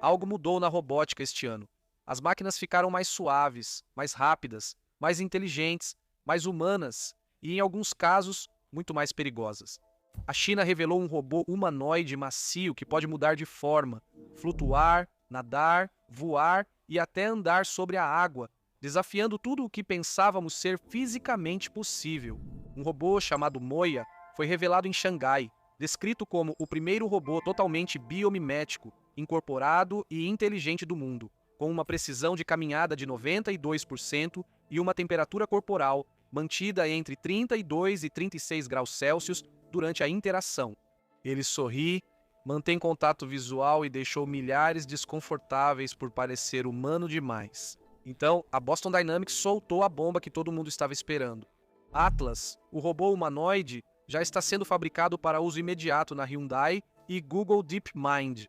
Algo mudou na robótica este ano. As máquinas ficaram mais suaves, mais rápidas, mais inteligentes, mais humanas e, em alguns casos, muito mais perigosas. A China revelou um robô humanoide macio que pode mudar de forma, flutuar, nadar, voar e até andar sobre a água, desafiando tudo o que pensávamos ser fisicamente possível. Um robô chamado Moya foi revelado em Xangai, descrito como o primeiro robô totalmente biomimético, incorporado e inteligente do mundo, com uma precisão de caminhada de 92% e uma temperatura corporal mantida entre 32 e 36 graus Celsius durante a interação. Ele sorri, mantém contato visual e deixou milhares desconfortáveis por parecer humano demais. Então, a Boston Dynamics soltou a bomba que todo mundo estava esperando. Atlas, o robô humanoide, já está sendo fabricado para uso imediato na Hyundai e Google DeepMind.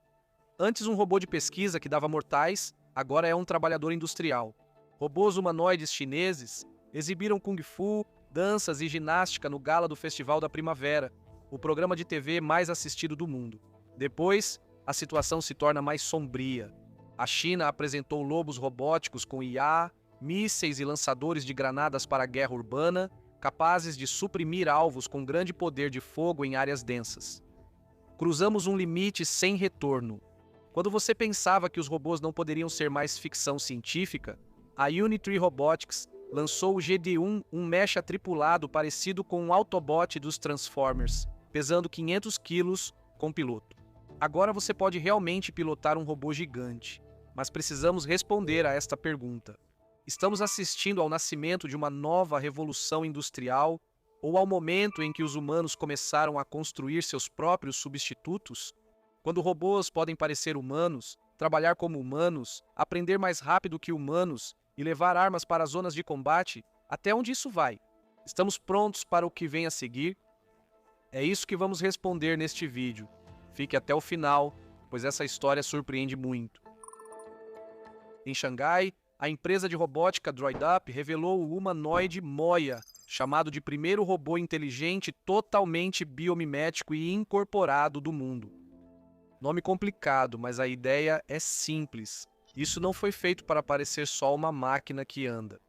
Antes um robô de pesquisa que dava mortais, agora é um trabalhador industrial. Robôs humanoides chineses exibiram Kung Fu, danças e ginástica no gala do Festival da Primavera, o programa de TV mais assistido do mundo. Depois, a situação se torna mais sombria. A China apresentou lobos robóticos com IA, mísseis e lançadores de granadas para a guerra urbana, capazes de suprimir alvos com grande poder de fogo em áreas densas. Cruzamos um limite sem retorno. Quando você pensava que os robôs não poderiam ser mais ficção científica, a Unitree Robotics lançou o GD1, um mecha tripulado parecido com um Autobot dos Transformers, pesando 500 quilos com piloto. Agora você pode realmente pilotar um robô gigante, mas precisamos responder a esta pergunta. Estamos assistindo ao nascimento de uma nova revolução industrial ou ao momento em que os humanos começaram a construir seus próprios substitutos? Quando robôs podem parecer humanos, trabalhar como humanos, aprender mais rápido que humanos e levar armas para zonas de combate, até onde isso vai? Estamos prontos para o que vem a seguir? É isso que vamos responder neste vídeo. Fique até o final, pois essa história surpreende muito. Em Xangai, a empresa de robótica DroidUp revelou o humanoide Moya, chamado de primeiro robô inteligente totalmente biomimético e incorporado do mundo. Nome complicado, mas a ideia é simples. Isso não foi feito para parecer só uma máquina que anda.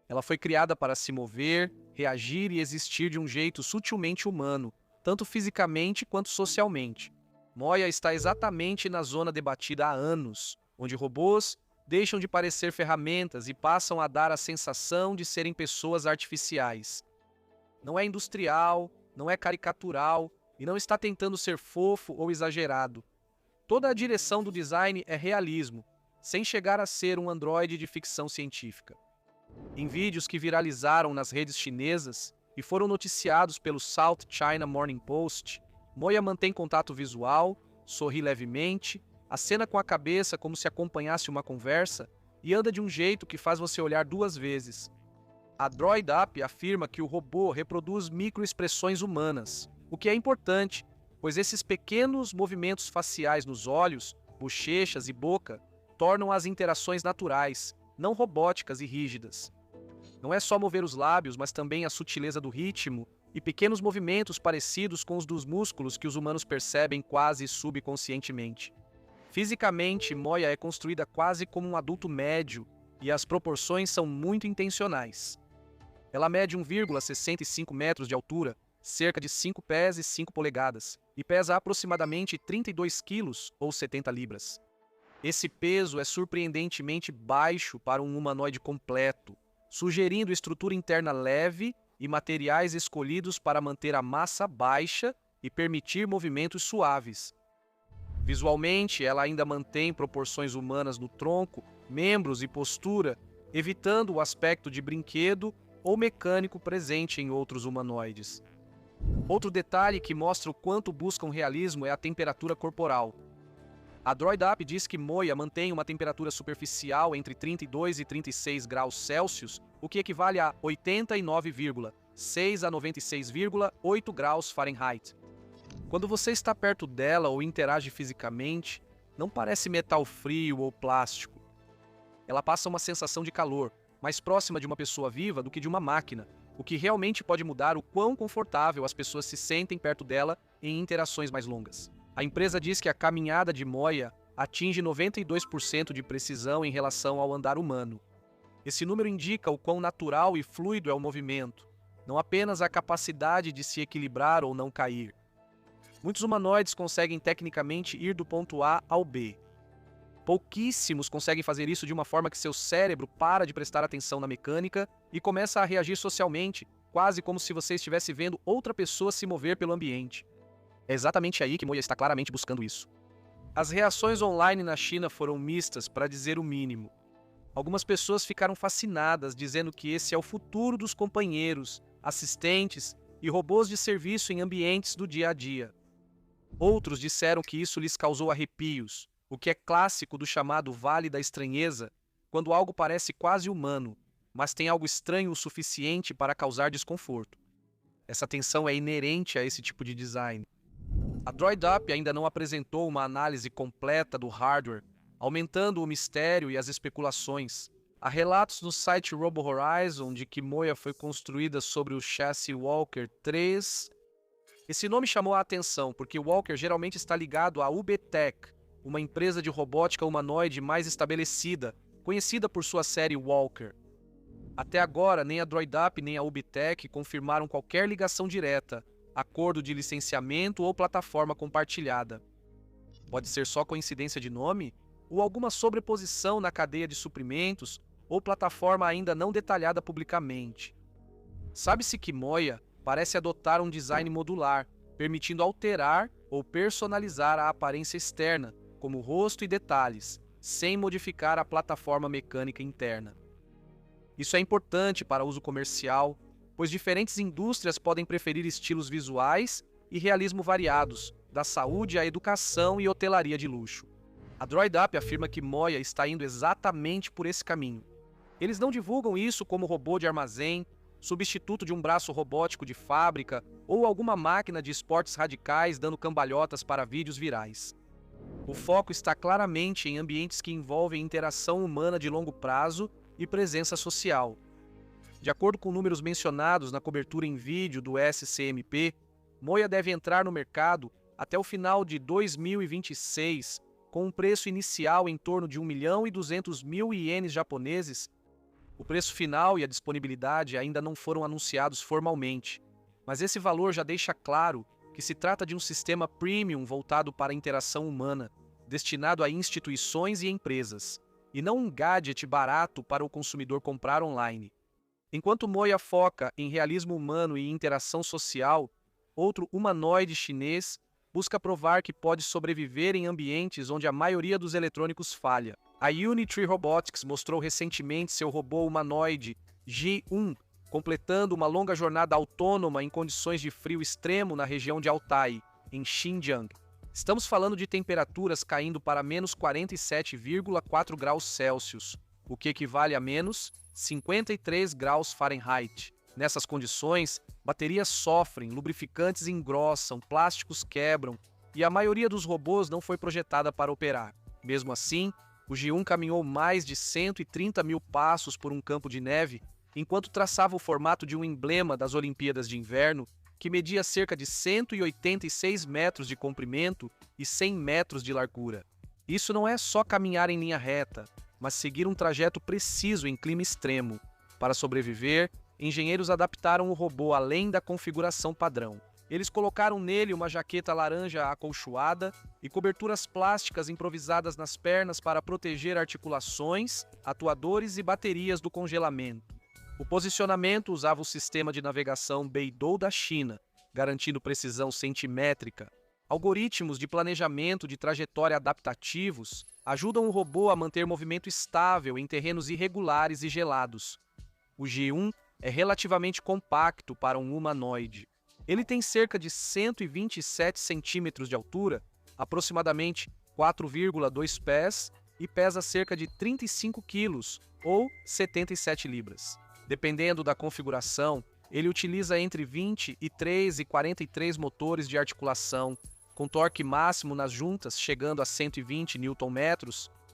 Ela foi criada para se mover, reagir e existir de um jeito sutilmente humano, tanto fisicamente quanto socialmente. Moya está exatamente na zona debatida há anos, onde robôs deixam de parecer ferramentas e passam a dar a sensação de serem pessoas artificiais. Não é industrial, não é caricatural e não está tentando ser fofo ou exagerado. Toda a direção do design é realismo, sem chegar a ser um androide de ficção científica. Em vídeos que viralizaram nas redes chinesas e foram noticiados pelo South China Morning Post, Moya mantém contato visual, sorri levemente, acena com a cabeça como se acompanhasse uma conversa e anda de um jeito que faz você olhar duas vezes. A DroidUp afirma que o robô reproduz microexpressões humanas, o que é importante, pois esses pequenos movimentos faciais nos olhos, bochechas e boca tornam as interações naturais, não robóticas e rígidas. Não é só mover os lábios, mas também a sutileza do ritmo e pequenos movimentos parecidos com os dos músculos que os humanos percebem quase subconscientemente. Fisicamente, Moya é construída quase como um adulto médio e as proporções são muito intencionais. Ela mede 1,65 metros de altura, cerca de 5 pés e 5 polegadas, e pesa aproximadamente 32 quilos ou 70 libras. Esse peso é surpreendentemente baixo para um humanoide completo, sugerindo estrutura interna leve e materiais escolhidos para manter a massa baixa e permitir movimentos suaves. Visualmente, ela ainda mantém proporções humanas no tronco, membros e postura, evitando o aspecto de brinquedo ou mecânico presente em outros humanoides. Outro detalhe que mostra o quanto buscam realismo é a temperatura corporal. A DroidUp diz que Moya mantém uma temperatura superficial entre 32 e 36 graus Celsius, o que equivale a 89,6 a 96,8 graus Fahrenheit. Quando você está perto dela ou interage fisicamente, não parece metal frio ou plástico. Ela passa uma sensação de calor, mais próxima de uma pessoa viva do que de uma máquina, o que realmente pode mudar o quão confortável as pessoas se sentem perto dela em interações mais longas. A empresa diz que a caminhada de Moya atinge 92% de precisão em relação ao andar humano. Esse número indica o quão natural e fluido é o movimento, não apenas a capacidade de se equilibrar ou não cair. Muitos humanoides conseguem tecnicamente ir do ponto A ao B. Pouquíssimos conseguem fazer isso de uma forma que seu cérebro para de prestar atenção na mecânica e começa a reagir socialmente, quase como se você estivesse vendo outra pessoa se mover pelo ambiente. É exatamente aí que Moya está claramente buscando isso. As reações online na China foram mistas, para dizer o mínimo. Algumas pessoas ficaram fascinadas, dizendo que esse é o futuro dos companheiros, assistentes e robôs de serviço em ambientes do dia a dia. Outros disseram que isso lhes causou arrepios, o que é clássico do chamado Vale da Estranheza, quando algo parece quase humano, mas tem algo estranho o suficiente para causar desconforto. Essa tensão é inerente a esse tipo de design. A DroidUp ainda não apresentou uma análise completa do hardware, aumentando o mistério e as especulações. Há relatos no site Robo Horizon de que Moya foi construída sobre o chassi Walker 3. Esse nome chamou a atenção porque Walker geralmente está ligado à UBTech, uma empresa de robótica humanoide mais estabelecida, conhecida por sua série Walker. Até agora, nem a DroidUp nem a UBTech confirmaram qualquer ligação direta, acordo de licenciamento ou plataforma compartilhada. Pode ser só coincidência de nome? Ou alguma sobreposição na cadeia de suprimentos ou plataforma ainda não detalhada publicamente. Sabe-se que Moya parece adotar um design modular, permitindo alterar ou personalizar a aparência externa, como rosto e detalhes, sem modificar a plataforma mecânica interna. Isso é importante para uso comercial, pois diferentes indústrias podem preferir estilos visuais e realismo variados, da saúde à educação e hotelaria de luxo. A DroidUp afirma que Moya está indo exatamente por esse caminho. Eles não divulgam isso como robô de armazém, substituto de um braço robótico de fábrica ou alguma máquina de esportes radicais dando cambalhotas para vídeos virais. O foco está claramente em ambientes que envolvem interação humana de longo prazo e presença social. De acordo com números mencionados na cobertura em vídeo do SCMP, Moya deve entrar no mercado até o final de 2026, com um preço inicial em torno de 1.200.000 ienes japoneses. O preço final e a disponibilidade ainda não foram anunciados formalmente, mas esse valor já deixa claro que se trata de um sistema premium voltado para a interação humana, destinado a instituições e empresas, e não um gadget barato para o consumidor comprar online. Enquanto Moya foca em realismo humano e interação social, outro humanoide chinês busca provar que pode sobreviver em ambientes onde a maioria dos eletrônicos falha. A Unitree Robotics mostrou recentemente seu robô humanoide G1, completando uma longa jornada autônoma em condições de frio extremo na região de Altai, em Xinjiang. Estamos falando de temperaturas caindo para menos 47,4 graus Celsius, o que equivale a menos 53 graus Fahrenheit. Nessas condições, baterias sofrem, lubrificantes engrossam, plásticos quebram e a maioria dos robôs não foi projetada para operar. Mesmo assim, o G1 caminhou mais de 130 mil passos por um campo de neve enquanto traçava o formato de um emblema das Olimpíadas de Inverno que media cerca de 186 metros de comprimento e 100 metros de largura. Isso não é só caminhar em linha reta, mas seguir um trajeto preciso em clima extremo. Para sobreviver, engenheiros adaptaram o robô além da configuração padrão. Eles colocaram nele uma jaqueta laranja acolchoada e coberturas plásticas improvisadas nas pernas para proteger articulações, atuadores e baterias do congelamento. O posicionamento usava o sistema de navegação Beidou da China, garantindo precisão centimétrica. Algoritmos de planejamento de trajetória adaptativos ajudam o robô a manter movimento estável em terrenos irregulares e gelados. O G1 é relativamente compacto para um humanoide. Ele tem cerca de 127 centímetros de altura, aproximadamente 4,2 pés, e pesa cerca de 35 quilos, ou 77 libras. Dependendo da configuração, ele utiliza entre 23 e 43 motores de articulação, com torque máximo nas juntas chegando a 120 Nm,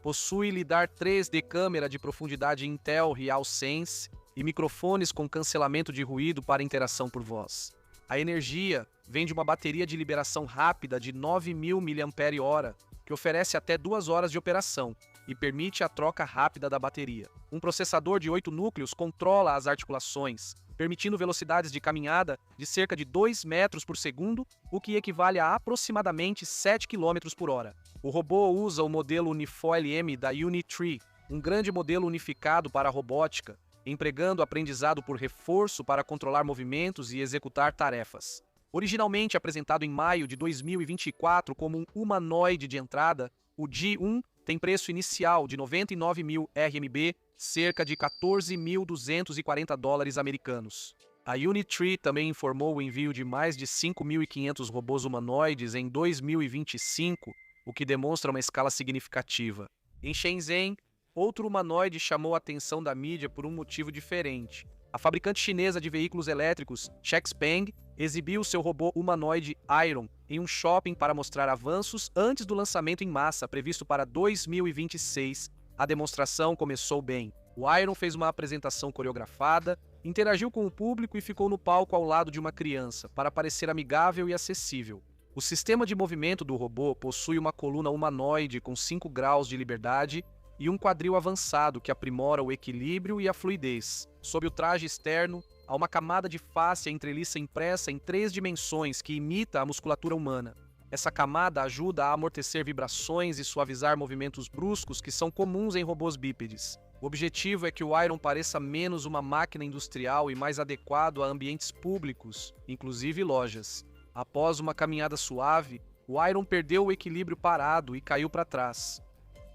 possui lidar 3D câmera de profundidade Intel RealSense e microfones com cancelamento de ruído para interação por voz. A energia vem de uma bateria de liberação rápida de 9.000 mAh, que oferece até 2 horas de operação e permite a troca rápida da bateria. Um processador de 8 núcleos controla as articulações, permitindo velocidades de caminhada de cerca de 2 metros por segundo, o que equivale a aproximadamente 7 km por hora. O robô usa o modelo Unifoil M da Unitree, um grande modelo unificado para a robótica, empregando aprendizado por reforço para controlar movimentos e executar tarefas. Originalmente apresentado em maio de 2024 como um humanoide de entrada, o G1 tem preço inicial de 99.000 RMB, cerca de 14.240 dólares americanos. A Unitree também informou o envio de mais de 5.500 robôs humanoides em 2025, o que demonstra uma escala significativa. Em Shenzhen, outro humanoide chamou a atenção da mídia por um motivo diferente. A fabricante chinesa de veículos elétricos, Xpeng, exibiu seu robô humanoide Iron em um shopping para mostrar avanços antes do lançamento em massa, previsto para 2026. A demonstração começou bem. O Iron fez uma apresentação coreografada, interagiu com o público e ficou no palco ao lado de uma criança, para parecer amigável e acessível. O sistema de movimento do robô possui uma coluna humanoide com 5 graus de liberdade e um quadril avançado que aprimora o equilíbrio e a fluidez. Sob o traje externo, há uma camada de fáscia entreliça impressa em 3 dimensões que imita a musculatura humana. Essa camada ajuda a amortecer vibrações e suavizar movimentos bruscos que são comuns em robôs bípedes. O objetivo é que o Iron pareça menos uma máquina industrial e mais adequado a ambientes públicos, inclusive lojas. Após uma caminhada suave, o Iron perdeu o equilíbrio parado e caiu para trás.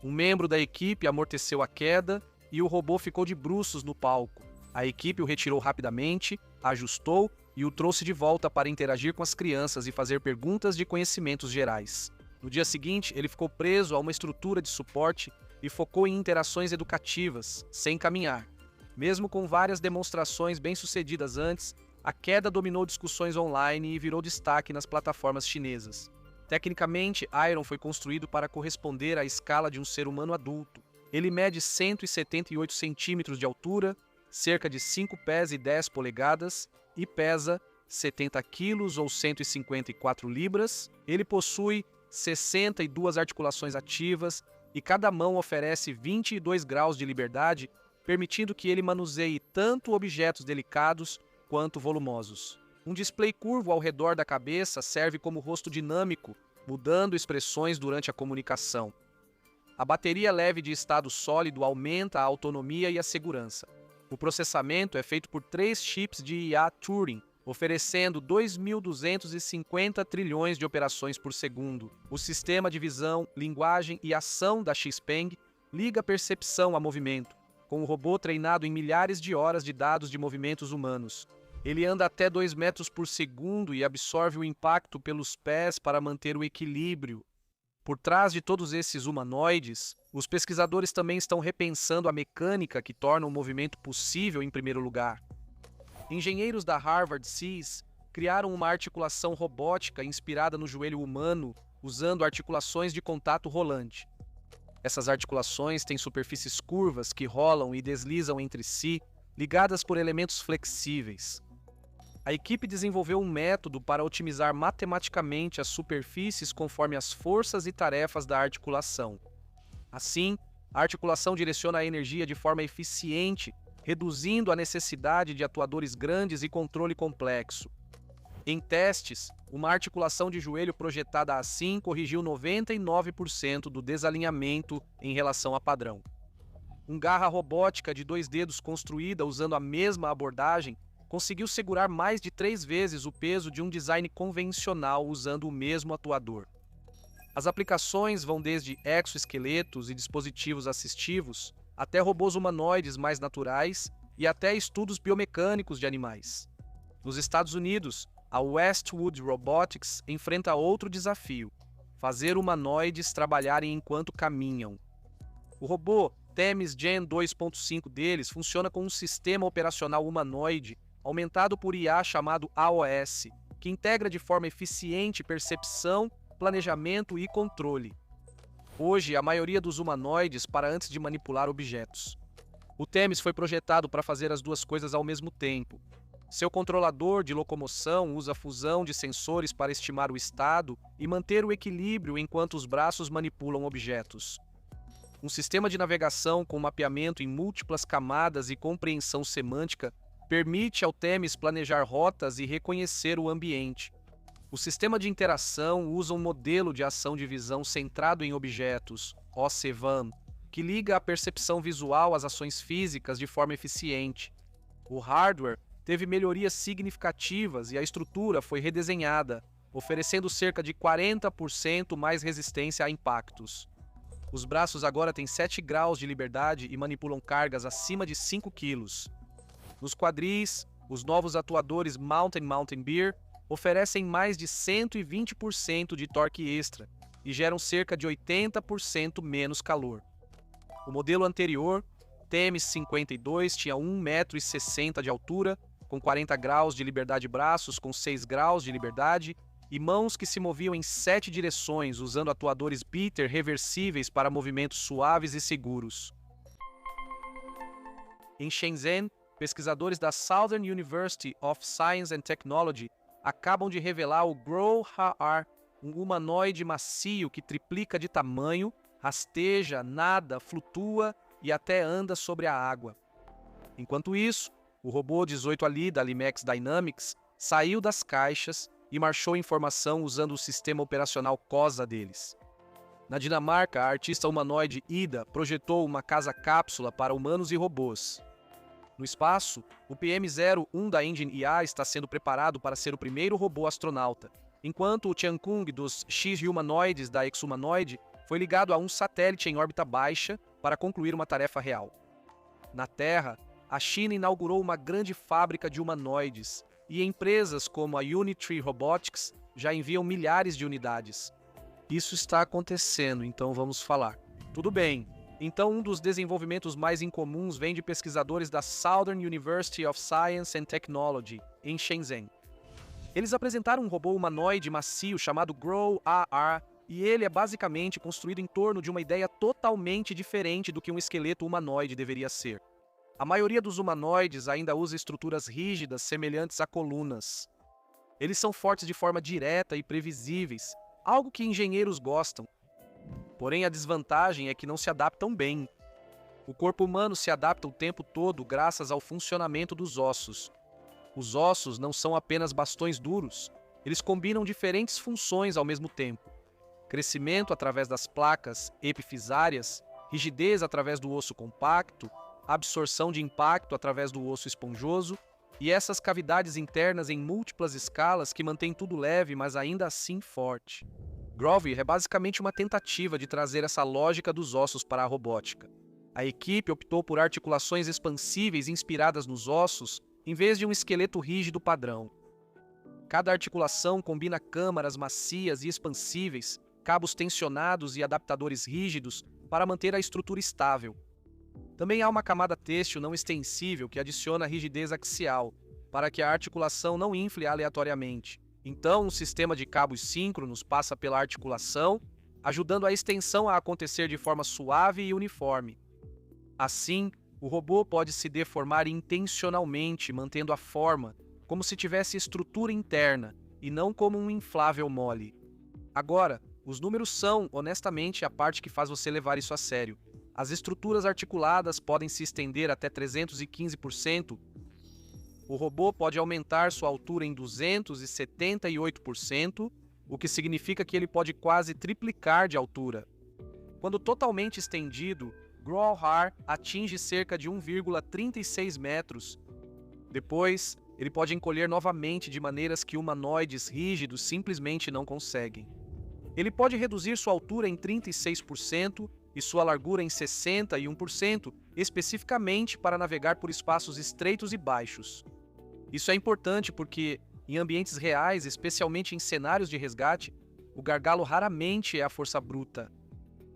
Um membro da equipe amorteceu a queda e o robô ficou de bruços no palco. A equipe o retirou rapidamente, ajustou e o trouxe de volta para interagir com as crianças e fazer perguntas de conhecimentos gerais. No dia seguinte, ele ficou preso a uma estrutura de suporte e focou em interações educativas, sem caminhar. Mesmo com várias demonstrações bem-sucedidas antes, a queda dominou discussões online e virou destaque nas plataformas chinesas. Tecnicamente, Iron foi construído para corresponder à escala de um ser humano adulto. Ele mede 178 centímetros de altura, cerca de 5 pés e 10 polegadas e pesa 70 quilos ou 154 libras. Ele possui 62 articulações ativas e cada mão oferece 22 graus de liberdade, permitindo que ele manuseie tanto objetos delicados quanto volumosos. Um display curvo ao redor da cabeça serve como rosto dinâmico, mudando expressões durante a comunicação. A bateria leve de estado sólido aumenta a autonomia e a segurança. O processamento é feito por 3 chips de IA Turing, oferecendo 2.250 trilhões de operações por segundo. O sistema de visão, linguagem e ação da Xpeng liga a percepção a movimento, com o robô treinado em milhares de horas de dados de movimentos humanos. Ele anda até 2 metros por segundo e absorve o impacto pelos pés para manter o equilíbrio. Por trás de todos esses humanoides, os pesquisadores também estão repensando a mecânica que torna o movimento possível em primeiro lugar. Engenheiros da Harvard SEAS criaram uma articulação robótica inspirada no joelho humano, usando articulações de contato rolante. Essas articulações têm superfícies curvas que rolam e deslizam entre si, ligadas por elementos flexíveis. A equipe desenvolveu um método para otimizar matematicamente as superfícies conforme as forças e tarefas da articulação. Assim, a articulação direciona a energia de forma eficiente, reduzindo a necessidade de atuadores grandes e controle complexo. Em testes, uma articulação de joelho projetada assim corrigiu 99% do desalinhamento em relação a padrão. Um garra robótica de 2 dedos construída usando a mesma abordagem conseguiu segurar mais de 3 vezes o peso de um design convencional usando o mesmo atuador. As aplicações vão desde exoesqueletos e dispositivos assistivos até robôs humanoides mais naturais e até estudos biomecânicos de animais. Nos Estados Unidos, a Westwood Robotics enfrenta outro desafio: fazer humanoides trabalharem enquanto caminham. O robô Themis Gen 2.5 deles funciona com um sistema operacional humanoide aumentado por IA chamado AOS, que integra de forma eficiente percepção, planejamento e controle. Hoje, a maioria dos humanoides para antes de manipular objetos. O Themis foi projetado para fazer as duas coisas ao mesmo tempo. Seu controlador de locomoção usa fusão de sensores para estimar o estado e manter o equilíbrio enquanto os braços manipulam objetos. Um sistema de navegação com mapeamento em múltiplas camadas e compreensão semântica permite ao Themis planejar rotas e reconhecer o ambiente. O sistema de interação usa um modelo de ação de visão centrado em objetos, OCVAM, que liga a percepção visual às ações físicas de forma eficiente. O hardware teve melhorias significativas e a estrutura foi redesenhada, oferecendo cerca de 40% mais resistência a impactos. Os braços agora têm 7 graus de liberdade e manipulam cargas acima de 5 kg. Nos quadris, os novos atuadores Mountain Bear oferecem mais de 120% de torque extra e geram cerca de 80% menos calor. O modelo anterior, Themis 52, tinha 1,60 m de altura, com 40 graus de liberdade braços com 6 graus de liberdade e mãos que se moviam em 7 direções usando atuadores Bitter reversíveis para movimentos suaves e seguros. Em Shenzhen, pesquisadores da Southern University of Science and Technology acabam de revelar o Grow-Har, um humanoide macio que triplica de tamanho, rasteja, nada, flutua e até anda sobre a água. Enquanto isso, o robô 18 ali da Limex Dynamics saiu das caixas e marchou em formação usando o sistema operacional COSA deles. Na Dinamarca, a artista humanoide Ida projetou uma casa-cápsula para humanos e robôs. No espaço, o PM-01 da Engine IA está sendo preparado para ser o primeiro robô astronauta, enquanto o Tiankung dos X-Humanoides da Exhumanoid foi ligado a um satélite em órbita baixa para concluir uma tarefa real. Na Terra, a China inaugurou uma grande fábrica de humanoides, e empresas como a Unitree Robotics já enviam milhares de unidades. Isso está acontecendo, então vamos falar. Tudo bem, então um dos desenvolvimentos mais incomuns vem de pesquisadores da Southern University of Science and Technology, em Shenzhen. Eles apresentaram um robô humanoide macio chamado Grow-Ar, e ele é basicamente construído em torno de uma ideia totalmente diferente do que um esqueleto humanoide deveria ser. A maioria dos humanoides ainda usa estruturas rígidas semelhantes a colunas. Eles são fortes de forma direta e previsíveis, algo que engenheiros gostam. Porém, a desvantagem é que não se adaptam bem. O corpo humano se adapta o tempo todo graças ao funcionamento dos ossos. Os ossos não são apenas bastões duros, eles combinam diferentes funções ao mesmo tempo. Crescimento através das placas epifisárias, rigidez através do osso compacto, absorção de impacto através do osso esponjoso e essas cavidades internas em múltiplas escalas que mantêm tudo leve, mas ainda assim forte. Grover é basicamente uma tentativa de trazer essa lógica dos ossos para a robótica. A equipe optou por articulações expansíveis inspiradas nos ossos, em vez de um esqueleto rígido padrão. Cada articulação combina câmaras macias e expansíveis, cabos tensionados e adaptadores rígidos para manter a estrutura estável. Também há uma camada têxtil não extensível que adiciona rigidez axial, para que a articulação não infle aleatoriamente. Então, um sistema de cabos síncronos passa pela articulação, ajudando a extensão a acontecer de forma suave e uniforme. Assim, o robô pode se deformar intencionalmente, mantendo a forma, como se tivesse estrutura interna, e não como um inflável mole. Agora, os números são, honestamente, a parte que faz você levar isso a sério. As estruturas articuladas podem se estender até 315%. O robô pode aumentar sua altura em 278%, o que significa que ele pode quase triplicar de altura. Quando totalmente estendido, Grow-Har atinge cerca de 1,36 metros. Depois, ele pode encolher novamente de maneiras que humanoides rígidos simplesmente não conseguem. Ele pode reduzir sua altura em 36%, e sua largura em 61%, especificamente para navegar por espaços estreitos e baixos. Isso é importante porque, em ambientes reais, especialmente em cenários de resgate, o gargalo raramente é a força bruta.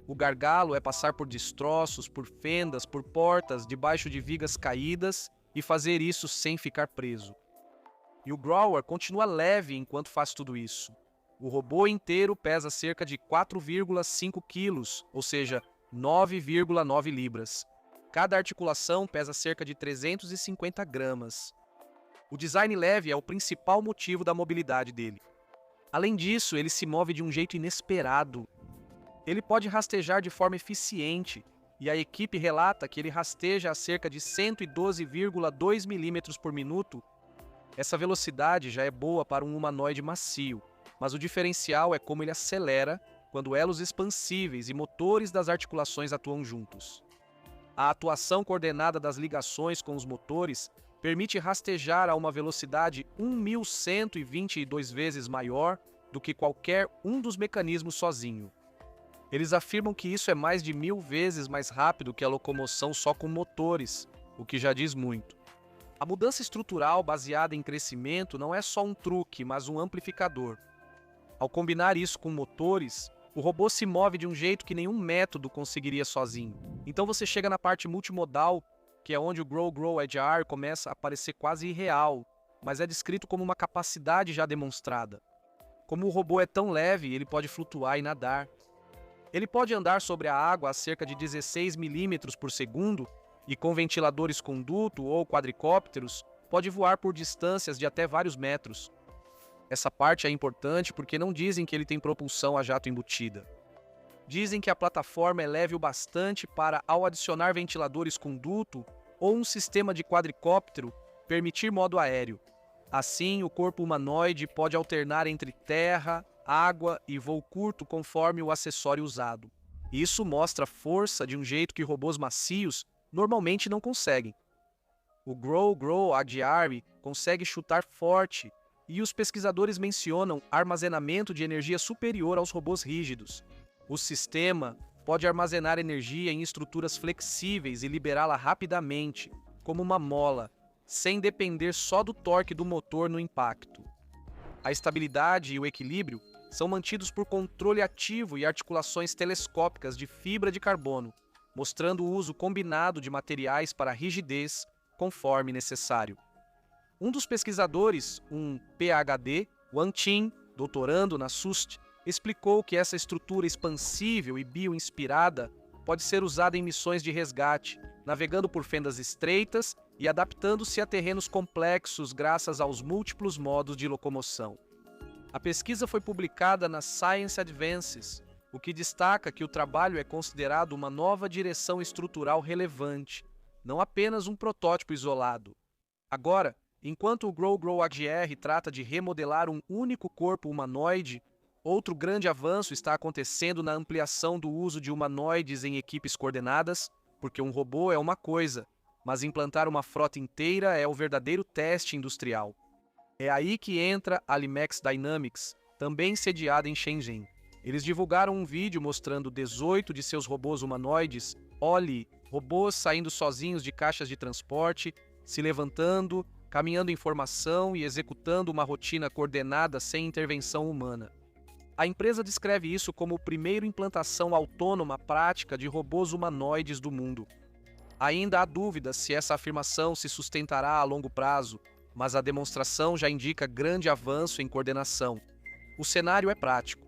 O gargalo é passar por destroços, por fendas, por portas, debaixo de vigas caídas e fazer isso sem ficar preso. E o Grower continua leve enquanto faz tudo isso. O robô inteiro pesa cerca de 4,5 quilos, ou seja, 9,9 libras. Cada articulação pesa cerca de 350 gramas. O design leve é o principal motivo da mobilidade dele. Além disso, ele se move de um jeito inesperado. Ele pode rastejar de forma eficiente, e a equipe relata que ele rasteja a cerca de 112,2 milímetros por minuto. Essa velocidade já é boa para um humanoide macio, mas o diferencial é como ele acelera quando elos expansíveis e motores das articulações atuam juntos. A atuação coordenada das ligações com os motores permite rastejar a uma velocidade 1.122 vezes maior do que qualquer um dos mecanismos sozinho. Eles afirmam que isso é mais de 1.000 vezes mais rápido que a locomoção só com motores, o que já diz muito. A mudança estrutural baseada em crescimento não é só um truque, mas um amplificador. Ao combinar isso com motores, o robô se move de um jeito que nenhum método conseguiria sozinho. Então você chega na parte multimodal, que é onde o Grow Agile começa a parecer quase irreal, mas é descrito como uma capacidade já demonstrada. Como o robô é tão leve, ele pode flutuar e nadar. Ele pode andar sobre a água a cerca de 16 milímetros por segundo e, com ventiladores com duto ou quadricópteros, pode voar por distâncias de até vários metros. Essa parte é importante porque não dizem que ele tem propulsão a jato embutida. Dizem que a plataforma é leve o bastante para, ao adicionar ventiladores com duto ou um sistema de quadricóptero, permitir modo aéreo. Assim, o corpo humanoide pode alternar entre terra, água e voo curto conforme o acessório usado. Isso mostra força de um jeito que robôs macios normalmente não conseguem. O Grow Agile consegue chutar forte e os pesquisadores mencionam armazenamento de energia superior aos robôs rígidos. O sistema pode armazenar energia em estruturas flexíveis e liberá-la rapidamente, como uma mola, sem depender só do torque do motor no impacto. A estabilidade e o equilíbrio são mantidos por controle ativo e articulações telescópicas de fibra de carbono, mostrando o uso combinado de materiais para rigidez, conforme necessário. Um dos pesquisadores, um PhD, Wan Qin, doutorando na SUST, explicou que essa estrutura expansível e bioinspirada pode ser usada em missões de resgate, navegando por fendas estreitas e adaptando-se a terrenos complexos graças aos múltiplos modos de locomoção. A pesquisa foi publicada na Science Advances, o que destaca que o trabalho é considerado uma nova direção estrutural relevante, não apenas um protótipo isolado. Agora, enquanto o Grow Agile trata de remodelar um único corpo humanoide, outro grande avanço está acontecendo na ampliação do uso de humanoides em equipes coordenadas, porque um robô é uma coisa, mas implantar uma frota inteira é o verdadeiro teste industrial. É aí que entra a Limex Dynamics, também sediada em Shenzhen. Eles divulgaram um vídeo mostrando 18 de seus robôs humanoides, Oli, robôs saindo sozinhos de caixas de transporte, se levantando, caminhando em formação e executando uma rotina coordenada sem intervenção humana. A empresa descreve isso como a primeira implantação autônoma prática de robôs humanoides do mundo. Ainda há dúvidas se essa afirmação se sustentará a longo prazo, mas a demonstração já indica grande avanço em coordenação. O cenário é prático.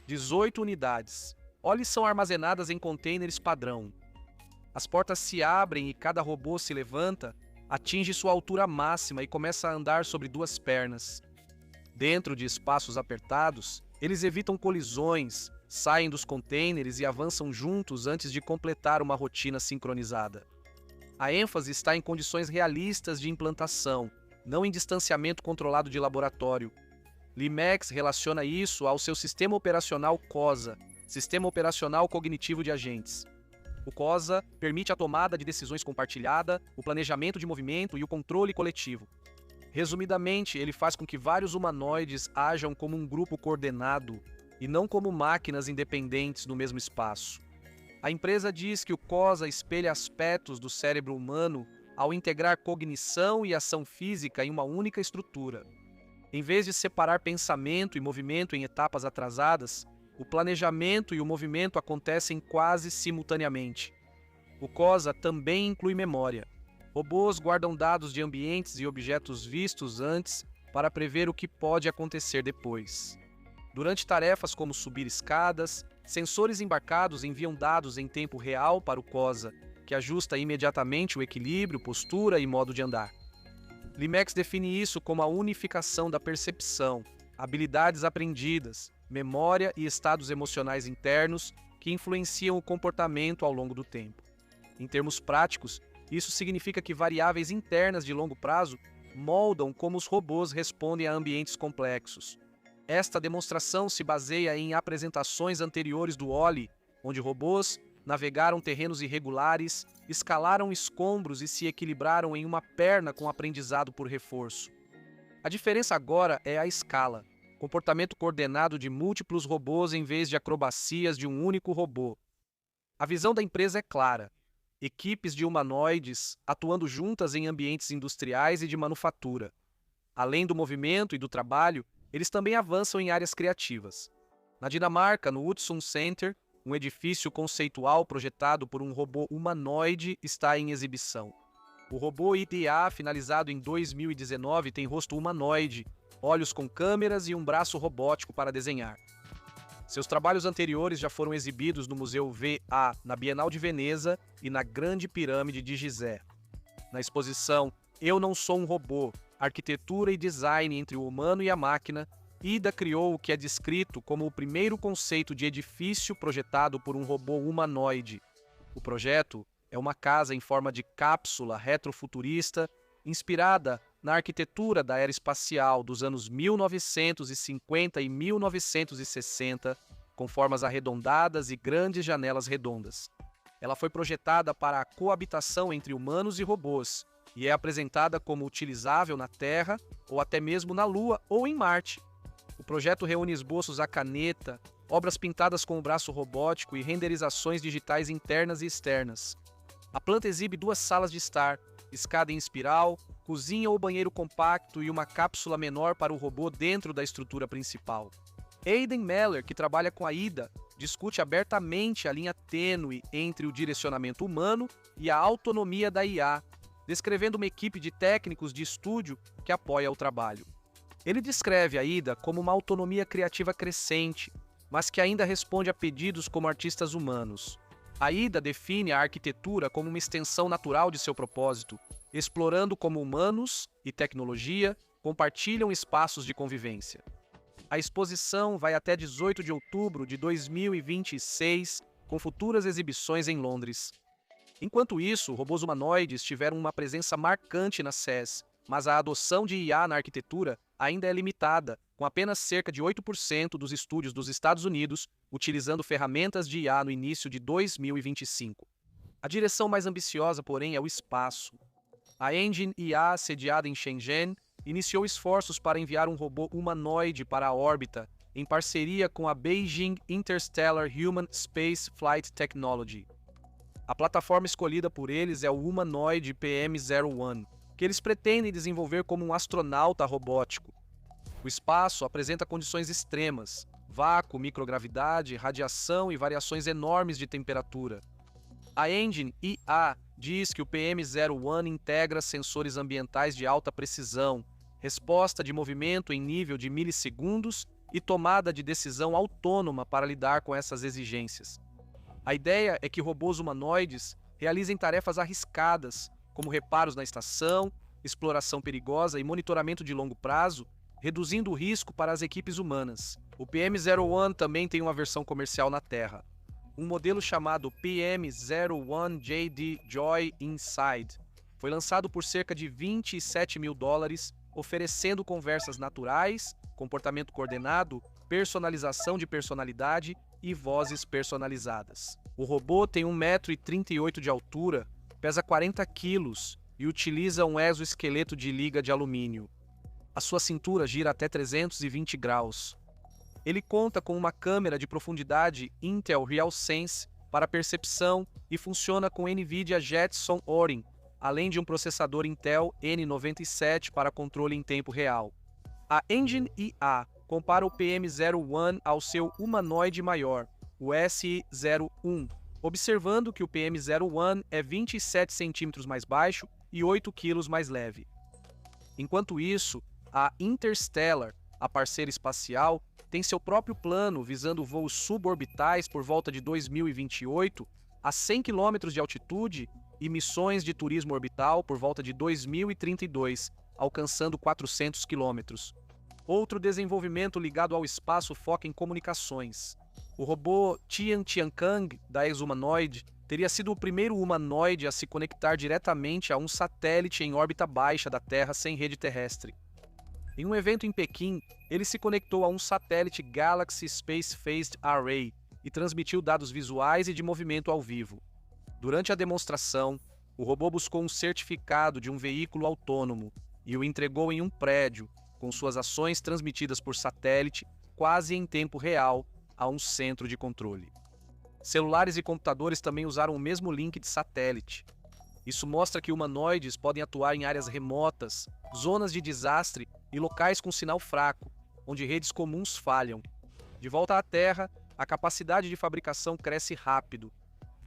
18 unidades. Olhos são armazenadas em contêineres padrão. As portas se abrem e cada robô se levanta, atinge sua altura máxima e começa a andar sobre duas pernas. Dentro de espaços apertados, eles evitam colisões, saem dos contêineres e avançam juntos antes de completar uma rotina sincronizada. A ênfase está em condições realistas de implantação, não em distanciamento controlado de laboratório. Limex relaciona isso ao seu sistema operacional COSA, Sistema Operacional Cognitivo de Agentes. O COSA permite a tomada de decisões compartilhada, o planejamento de movimento e o controle coletivo. Resumidamente, ele faz com que vários humanoides ajam como um grupo coordenado e não como máquinas independentes no mesmo espaço. A empresa diz que o COSA espelha aspectos do cérebro humano ao integrar cognição e ação física em uma única estrutura. Em vez de separar pensamento e movimento em etapas atrasadas, o planejamento e o movimento acontecem quase simultaneamente. O COSA também inclui memória. Robôs guardam dados de ambientes e objetos vistos antes para prever o que pode acontecer depois. Durante tarefas como subir escadas, sensores embarcados enviam dados em tempo real para o COSA, que ajusta imediatamente o equilíbrio, postura e modo de andar. LIMEX define isso como a unificação da percepção, habilidades aprendidas, memória e estados emocionais internos que influenciam o comportamento ao longo do tempo. Em termos práticos, isso significa que variáveis internas de longo prazo moldam como os robôs respondem a ambientes complexos. Esta demonstração se baseia em apresentações anteriores do Wall-E, onde robôs navegaram terrenos irregulares, escalaram escombros e se equilibraram em uma perna com aprendizado por reforço. A diferença agora é a escala, comportamento coordenado de múltiplos robôs em vez de acrobacias de um único robô. A visão da empresa é clara: equipes de humanoides atuando juntas em ambientes industriais e de manufatura. Além do movimento e do trabalho, eles também avançam em áreas criativas. Na Dinamarca, no Hudson Center, um edifício conceitual projetado por um robô humanoide está em exibição. O robô IDA, finalizado em 2019, tem rosto humanoide, olhos com câmeras e um braço robótico para desenhar. Seus trabalhos anteriores já foram exibidos no Museu VA, na Bienal de Veneza e na Grande Pirâmide de Gizé. Na exposição Eu Não Sou um Robô, Arquitetura e Design entre o Humano e a Máquina, Ida criou o que é descrito como o primeiro conceito de edifício projetado por um robô humanoide. O projeto é uma casa em forma de cápsula retrofuturista inspirada na arquitetura da era espacial dos anos 1950 e 1960, com formas arredondadas e grandes janelas redondas. Ela foi projetada para a coabitação entre humanos e robôs e é apresentada como utilizável na Terra ou até mesmo na Lua ou em Marte. O projeto reúne esboços à caneta, obras pintadas com o braço robótico e renderizações digitais internas e externas. A planta exibe 2 salas de estar, escada em espiral, cozinha ou banheiro compacto e uma cápsula menor para o robô dentro da estrutura principal. Aidan Meller, que trabalha com a Ida, discute abertamente a linha tênue entre o direcionamento humano e a autonomia da IA, descrevendo uma equipe de técnicos de estúdio que apoia o trabalho. Ele descreve a Ida como uma autonomia criativa crescente, mas que ainda responde a pedidos como artistas humanos. A Ida define a arquitetura como uma extensão natural de seu propósito, explorando como humanos e tecnologia compartilham espaços de convivência. A exposição vai até 18 de outubro de 2026, com futuras exibições em Londres. Enquanto isso, robôs humanoides tiveram uma presença marcante na CES, mas a adoção de IA na arquitetura ainda é limitada, com apenas cerca de 8% dos estúdios dos Estados Unidos utilizando ferramentas de IA no início de 2025. A direção mais ambiciosa, porém, é o espaço. A Engine IA, sediada em Shenzhen, iniciou esforços para enviar um robô humanoide para a órbita, em parceria com a Beijing Interstellar Human Space Flight Technology. A plataforma escolhida por eles é o humanoide PM-01, que eles pretendem desenvolver como um astronauta robótico. O espaço apresenta condições extremas: vácuo, microgravidade, radiação e variações enormes de temperatura. A Engine IA diz que o PM-01 integra sensores ambientais de alta precisão, resposta de movimento em nível de milissegundos e tomada de decisão autônoma para lidar com essas exigências. A ideia é que robôs humanoides realizem tarefas arriscadas, como reparos na estação, exploração perigosa e monitoramento de longo prazo, reduzindo o risco para as equipes humanas. O PM-01 também tem uma versão comercial na Terra. Um modelo chamado PM-01JD Joy Inside foi lançado por cerca de $27 mil, oferecendo conversas naturais, comportamento coordenado, personalização de personalidade e vozes personalizadas. O robô tem 1,38 m de altura, pesa 40 kg e utiliza um exoesqueleto de liga de alumínio. A sua cintura gira até 320 graus. Ele conta com uma câmera de profundidade Intel RealSense para percepção e funciona com NVIDIA Jetson Orin, além de um processador Intel N97 para controle em tempo real. A Engine IA compara o PM-01 ao seu humanoide maior, o SI-01, observando que o PM-01 é 27 centímetros mais baixo e 8 quilos mais leve. Enquanto isso, a Interstellar, a parceira espacial, tem seu próprio plano visando voos suborbitais por volta de 2028 a 100 km de altitude e missões de turismo orbital por volta de 2032, alcançando 400 quilômetros. Outro desenvolvimento ligado ao espaço foca em comunicações. O robô Tiantiancang, da Exhumanoid, teria sido o primeiro humanoide a se conectar diretamente a um satélite em órbita baixa da Terra sem rede terrestre. Em um evento em Pequim, ele se conectou a um satélite Galaxy Space Phased Array e transmitiu dados visuais e de movimento ao vivo. Durante a demonstração, o robô buscou um certificado de um veículo autônomo e o entregou em um prédio, com suas ações transmitidas por satélite quase em tempo real a um centro de controle. Celulares e computadores também usaram o mesmo link de satélite. Isso mostra que humanoides podem atuar em áreas remotas, zonas de desastre e locais com sinal fraco, onde redes comuns falham. De volta à Terra, a capacidade de fabricação cresce rápido.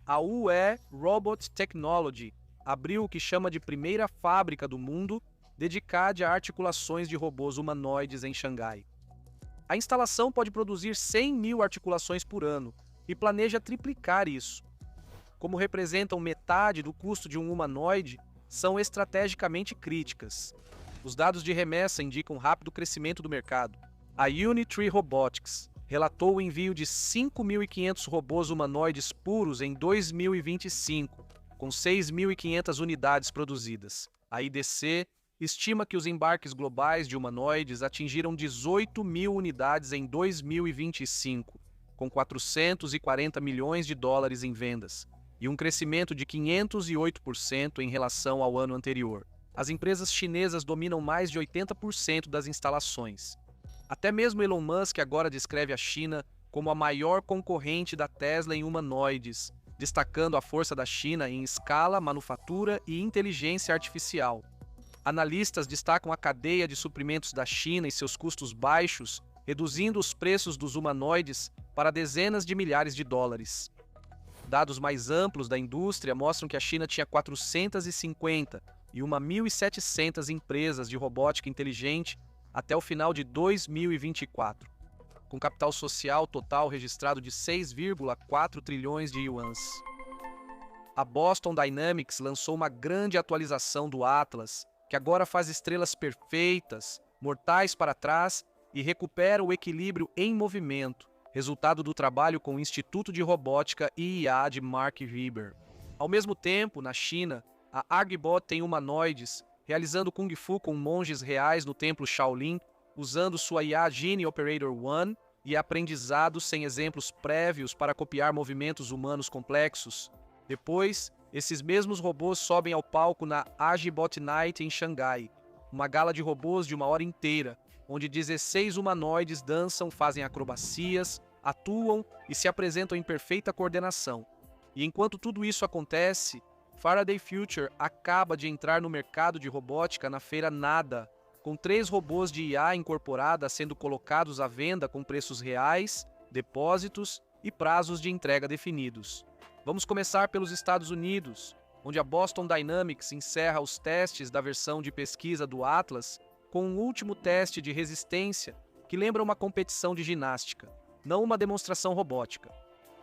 A UE Robot Technology abriu o que chama de primeira fábrica do mundo dedicada a articulações de robôs humanoides em Xangai. A instalação pode produzir 100 mil articulações por ano e planeja triplicar isso. Como representam metade do custo de um humanoide, são estrategicamente críticas. Os dados de remessa indicam rápido crescimento do mercado. A Unitree Robotics relatou o envio de 5.500 robôs humanoides puros em 2025, com 6.500 unidades produzidas. A IDC estima que os embarques globais de humanoides atingiram 18 mil unidades em 2025, com 440 milhões de dólares em vendas, e um crescimento de 508% em relação ao ano anterior. As empresas chinesas dominam mais de 80% das instalações. Até mesmo Elon Musk agora descreve a China como a maior concorrente da Tesla em humanoides, destacando a força da China em escala, manufatura e inteligência artificial. Analistas destacam a cadeia de suprimentos da China e seus custos baixos, reduzindo os preços dos humanoides para dezenas de milhares de dólares. Dados mais amplos da indústria mostram que a China tinha 450 e 1.700 empresas de robótica inteligente até o final de 2024, com capital social total registrado de 6,4 trilhões de yuans. A Boston Dynamics lançou uma grande atualização do Atlas, que agora faz estrelas perfeitas, mortais para trás e recupera o equilíbrio em movimento, resultado do trabalho com o Instituto de Robótica e IA de Mark Reber. Ao mesmo tempo, na China, a Agribot tem humanoides, realizando Kung Fu com monges reais no templo Shaolin, usando sua IA Gene Operator One e aprendizado sem exemplos prévios para copiar movimentos humanos complexos. Depois, esses mesmos robôs sobem ao palco na Agibot Night em Xangai, uma gala de robôs de 1 hora inteira, onde 16 humanoides dançam, fazem acrobacias, atuam e se apresentam em perfeita coordenação. E enquanto tudo isso acontece, Faraday Future acaba de entrar no mercado de robótica na feira NADA, com 3 robôs de IA incorporada sendo colocados à venda com preços reais, depósitos e prazos de entrega definidos. Vamos começar pelos Estados Unidos, onde a Boston Dynamics encerra os testes da versão de pesquisa do Atlas com um último teste de resistência que lembra uma competição de ginástica, não uma demonstração robótica.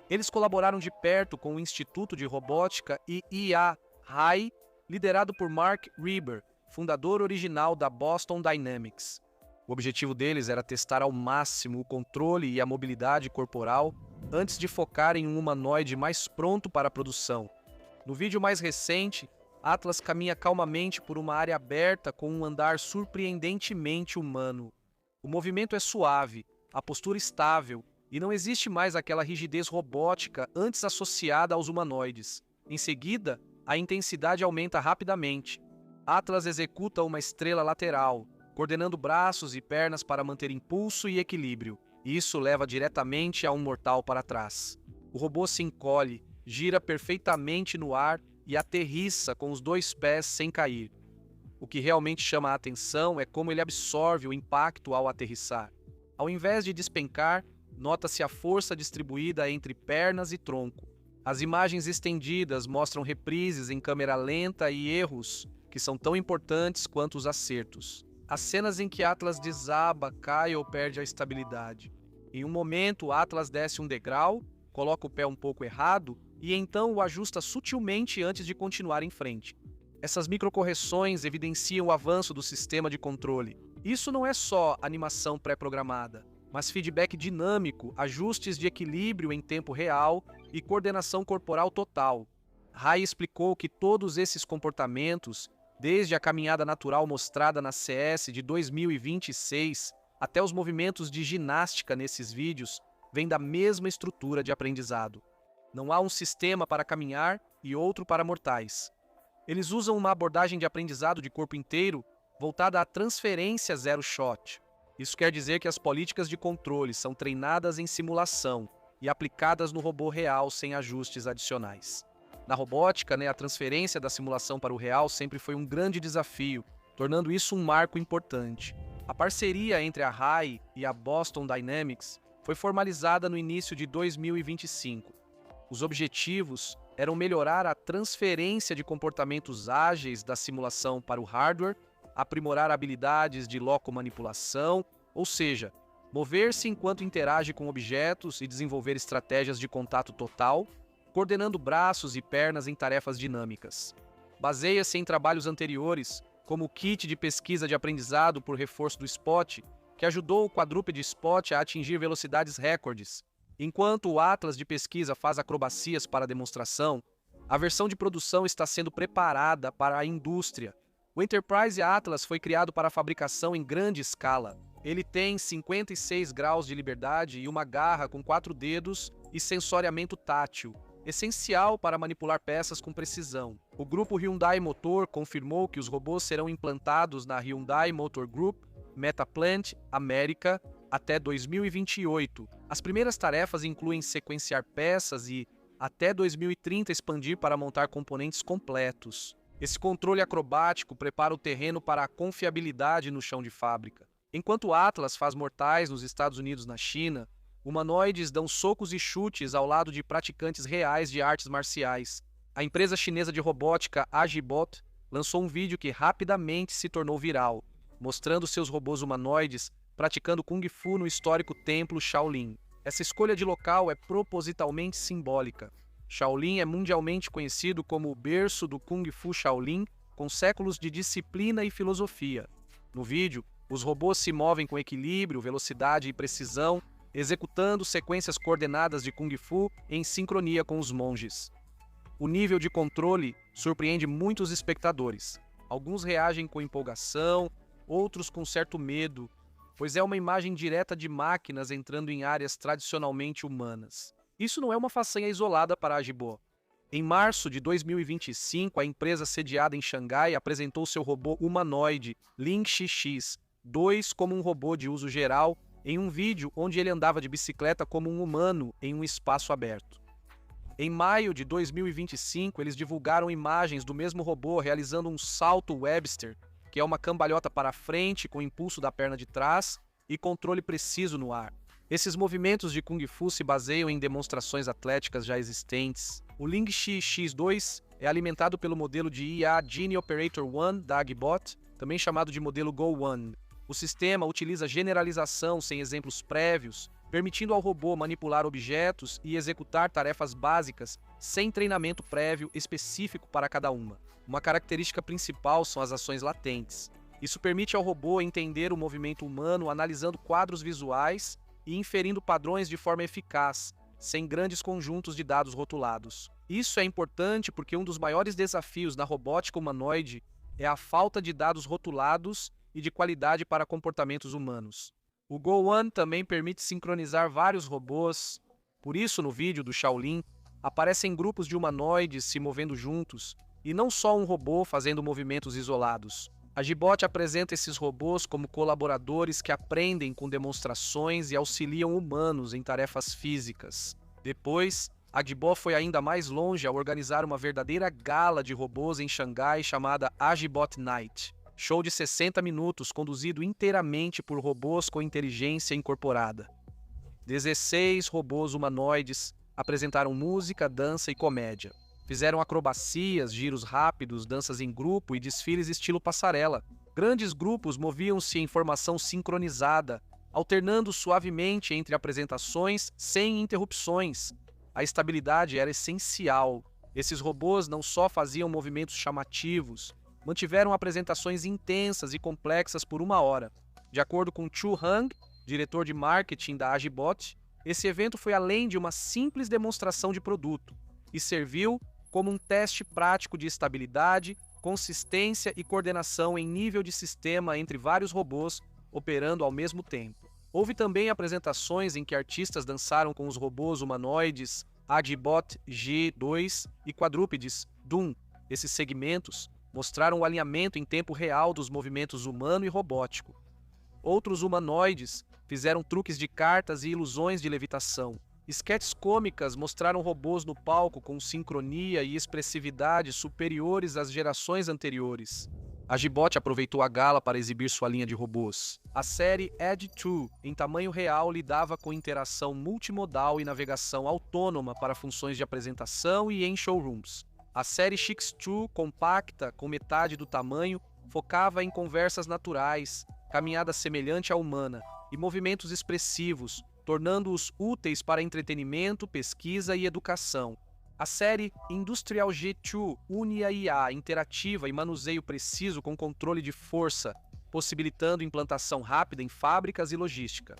Eles colaboraram de perto com o Instituto de Robótica e IA RAI, liderado por Mark Reber, fundador original da Boston Dynamics. O objetivo deles era testar ao máximo o controle e a mobilidade corporal antes de focar em um humanoide mais pronto para a produção. No vídeo mais recente, Atlas caminha calmamente por uma área aberta com um andar surpreendentemente humano. O movimento é suave, a postura estável, e não existe mais aquela rigidez robótica antes associada aos humanoides. Em seguida, a intensidade aumenta rapidamente. Atlas executa uma estrela lateral, coordenando braços e pernas para manter impulso e equilíbrio. Isso leva diretamente a um mortal para trás. O robô se encolhe, gira perfeitamente no ar e aterrissa com os 2 pés sem cair. O que realmente chama a atenção é como ele absorve o impacto ao aterrissar. Ao invés de despencar, nota-se a força distribuída entre pernas e tronco. As imagens estendidas mostram reprises em câmera lenta e erros que são tão importantes quanto os acertos. As cenas em que Atlas desaba, cai ou perde a estabilidade. Em um momento, Atlas desce um degrau coloca o pé um pouco errado e então o ajusta sutilmente antes de continuar em frente. Essas microcorreções evidenciam o avanço do sistema de controle. Isso não é só animação pré-programada, mas feedback dinâmico, ajustes de equilíbrio em tempo real e coordenação corporal total. Rai explicou que todos esses comportamentos, desde a caminhada natural mostrada na CS de 2026 até os movimentos de ginástica nesses vídeos, vêm da mesma estrutura de aprendizado. Não há um sistema para caminhar e outro para mortais. Eles usam uma abordagem de aprendizado de corpo inteiro voltada à transferência zero shot. Isso quer dizer que as políticas de controle são treinadas em simulação e aplicadas no robô real sem ajustes adicionais. Na robótica, a transferência da simulação para o real sempre foi um grande desafio, tornando isso um marco importante. A parceria entre a Rai e a Boston Dynamics foi formalizada no início de 2025. Os objetivos eram melhorar a transferência de comportamentos ágeis da simulação para o hardware, aprimorar habilidades de locomanipulação, ou seja, mover-se enquanto interage com objetos e desenvolver estratégias de contato total, coordenando braços e pernas em tarefas dinâmicas. Baseia-se em trabalhos anteriores, como o kit de pesquisa de aprendizado por reforço do Spot, que ajudou o quadrúpede Spot a atingir velocidades recordes. Enquanto o Atlas de pesquisa faz acrobacias para demonstração, a versão de produção está sendo preparada para a indústria. O Enterprise Atlas foi criado para a fabricação em grande escala. Ele tem 56 graus de liberdade e uma garra com 4 dedos e sensoriamento tátil, essencial para manipular peças com precisão. O grupo Hyundai Motor confirmou que os robôs serão implantados na Hyundai Motor Group, Metaplant, América, até 2028. As primeiras tarefas incluem sequenciar peças e, até 2030, expandir para montar componentes completos. Esse controle acrobático prepara o terreno para a confiabilidade no chão de fábrica. Enquanto o Atlas faz mortais nos Estados Unidos e na China, humanoides dão socos e chutes ao lado de praticantes reais de artes marciais. A empresa chinesa de robótica Agibot lançou um vídeo que rapidamente se tornou viral, mostrando seus robôs humanoides praticando Kung Fu no histórico templo Shaolin. Essa escolha de local é propositalmente simbólica. Shaolin é mundialmente conhecido como o berço do Kung Fu Shaolin, com séculos de disciplina e filosofia. No vídeo, os robôs se movem com equilíbrio, velocidade e precisão, executando sequências coordenadas de Kung Fu em sincronia com os monges. O nível de controle surpreende muitos espectadores. Alguns reagem com empolgação, outros com certo medo, pois é uma imagem direta de máquinas entrando em áreas tradicionalmente humanas. Isso não é uma façanha isolada para a Agibot. Em março de 2025, a empresa sediada em Xangai apresentou seu robô humanoide, Link XX-2, como um robô de uso geral, em um vídeo onde ele andava de bicicleta como um humano em um espaço aberto. Em maio de 2025, eles divulgaram imagens do mesmo robô realizando um salto Webster, que é uma cambalhota para frente com impulso da perna de trás e controle preciso no ar. Esses movimentos de Kung Fu se baseiam em demonstrações atléticas já existentes. O Ling XX-2 é alimentado pelo modelo de IA Genie Operator One da Agibot, também chamado de modelo Go-1. O sistema utiliza generalização sem exemplos prévios, permitindo ao robô manipular objetos e executar tarefas básicas sem treinamento prévio específico para cada uma. Uma característica principal são as ações latentes. Isso permite ao robô entender o movimento humano analisando quadros visuais e inferindo padrões de forma eficaz, sem grandes conjuntos de dados rotulados. Isso é importante porque um dos maiores desafios na robótica humanoide é a falta de dados rotulados e de qualidade para comportamentos humanos. O Go-1 também permite sincronizar vários robôs. Por isso, no vídeo do Shaolin, aparecem grupos de humanoides se movendo juntos, e não só um robô fazendo movimentos isolados. A Agibot apresenta esses robôs como colaboradores que aprendem com demonstrações e auxiliam humanos em tarefas físicas. Depois, a Agibot foi ainda mais longe ao organizar uma verdadeira gala de robôs em Xangai chamada Agibot Night. Show de 60 minutos conduzido inteiramente por robôs com inteligência incorporada. 16 robôs humanoides apresentaram música, dança e comédia. Fizeram acrobacias, giros rápidos, danças em grupo e desfiles estilo passarela. Grandes grupos moviam-se em formação sincronizada, alternando suavemente entre apresentações sem interrupções. A estabilidade era essencial. Esses robôs não só faziam movimentos chamativos, mantiveram apresentações intensas e complexas por uma hora. De acordo com Chu Hang, diretor de marketing da Agibot, esse evento foi além de uma simples demonstração de produto e serviu como um teste prático de estabilidade, consistência e coordenação em nível de sistema entre vários robôs operando ao mesmo tempo. Houve também apresentações em que artistas dançaram com os robôs humanoides Agibot G2 e quadrúpedes Doom. Esses segmentos mostraram o alinhamento em tempo real dos movimentos humano e robótico. Outros humanoides fizeram truques de cartas e ilusões de levitação. Esquetes cômicas mostraram robôs no palco com sincronia e expressividade superiores às gerações anteriores. A Agibot aproveitou a gala para exibir sua linha de robôs. A série Edge 2, em tamanho real, lidava com interação multimodal e navegação autônoma para funções de apresentação e em showrooms. A série Chix2, compacta, com metade do tamanho, focava em conversas naturais, caminhada semelhante à humana e movimentos expressivos, tornando-os úteis para entretenimento, pesquisa e educação. A série Industrial G2 une a IA interativa e manuseio preciso com controle de força, possibilitando implantação rápida em fábricas e logística.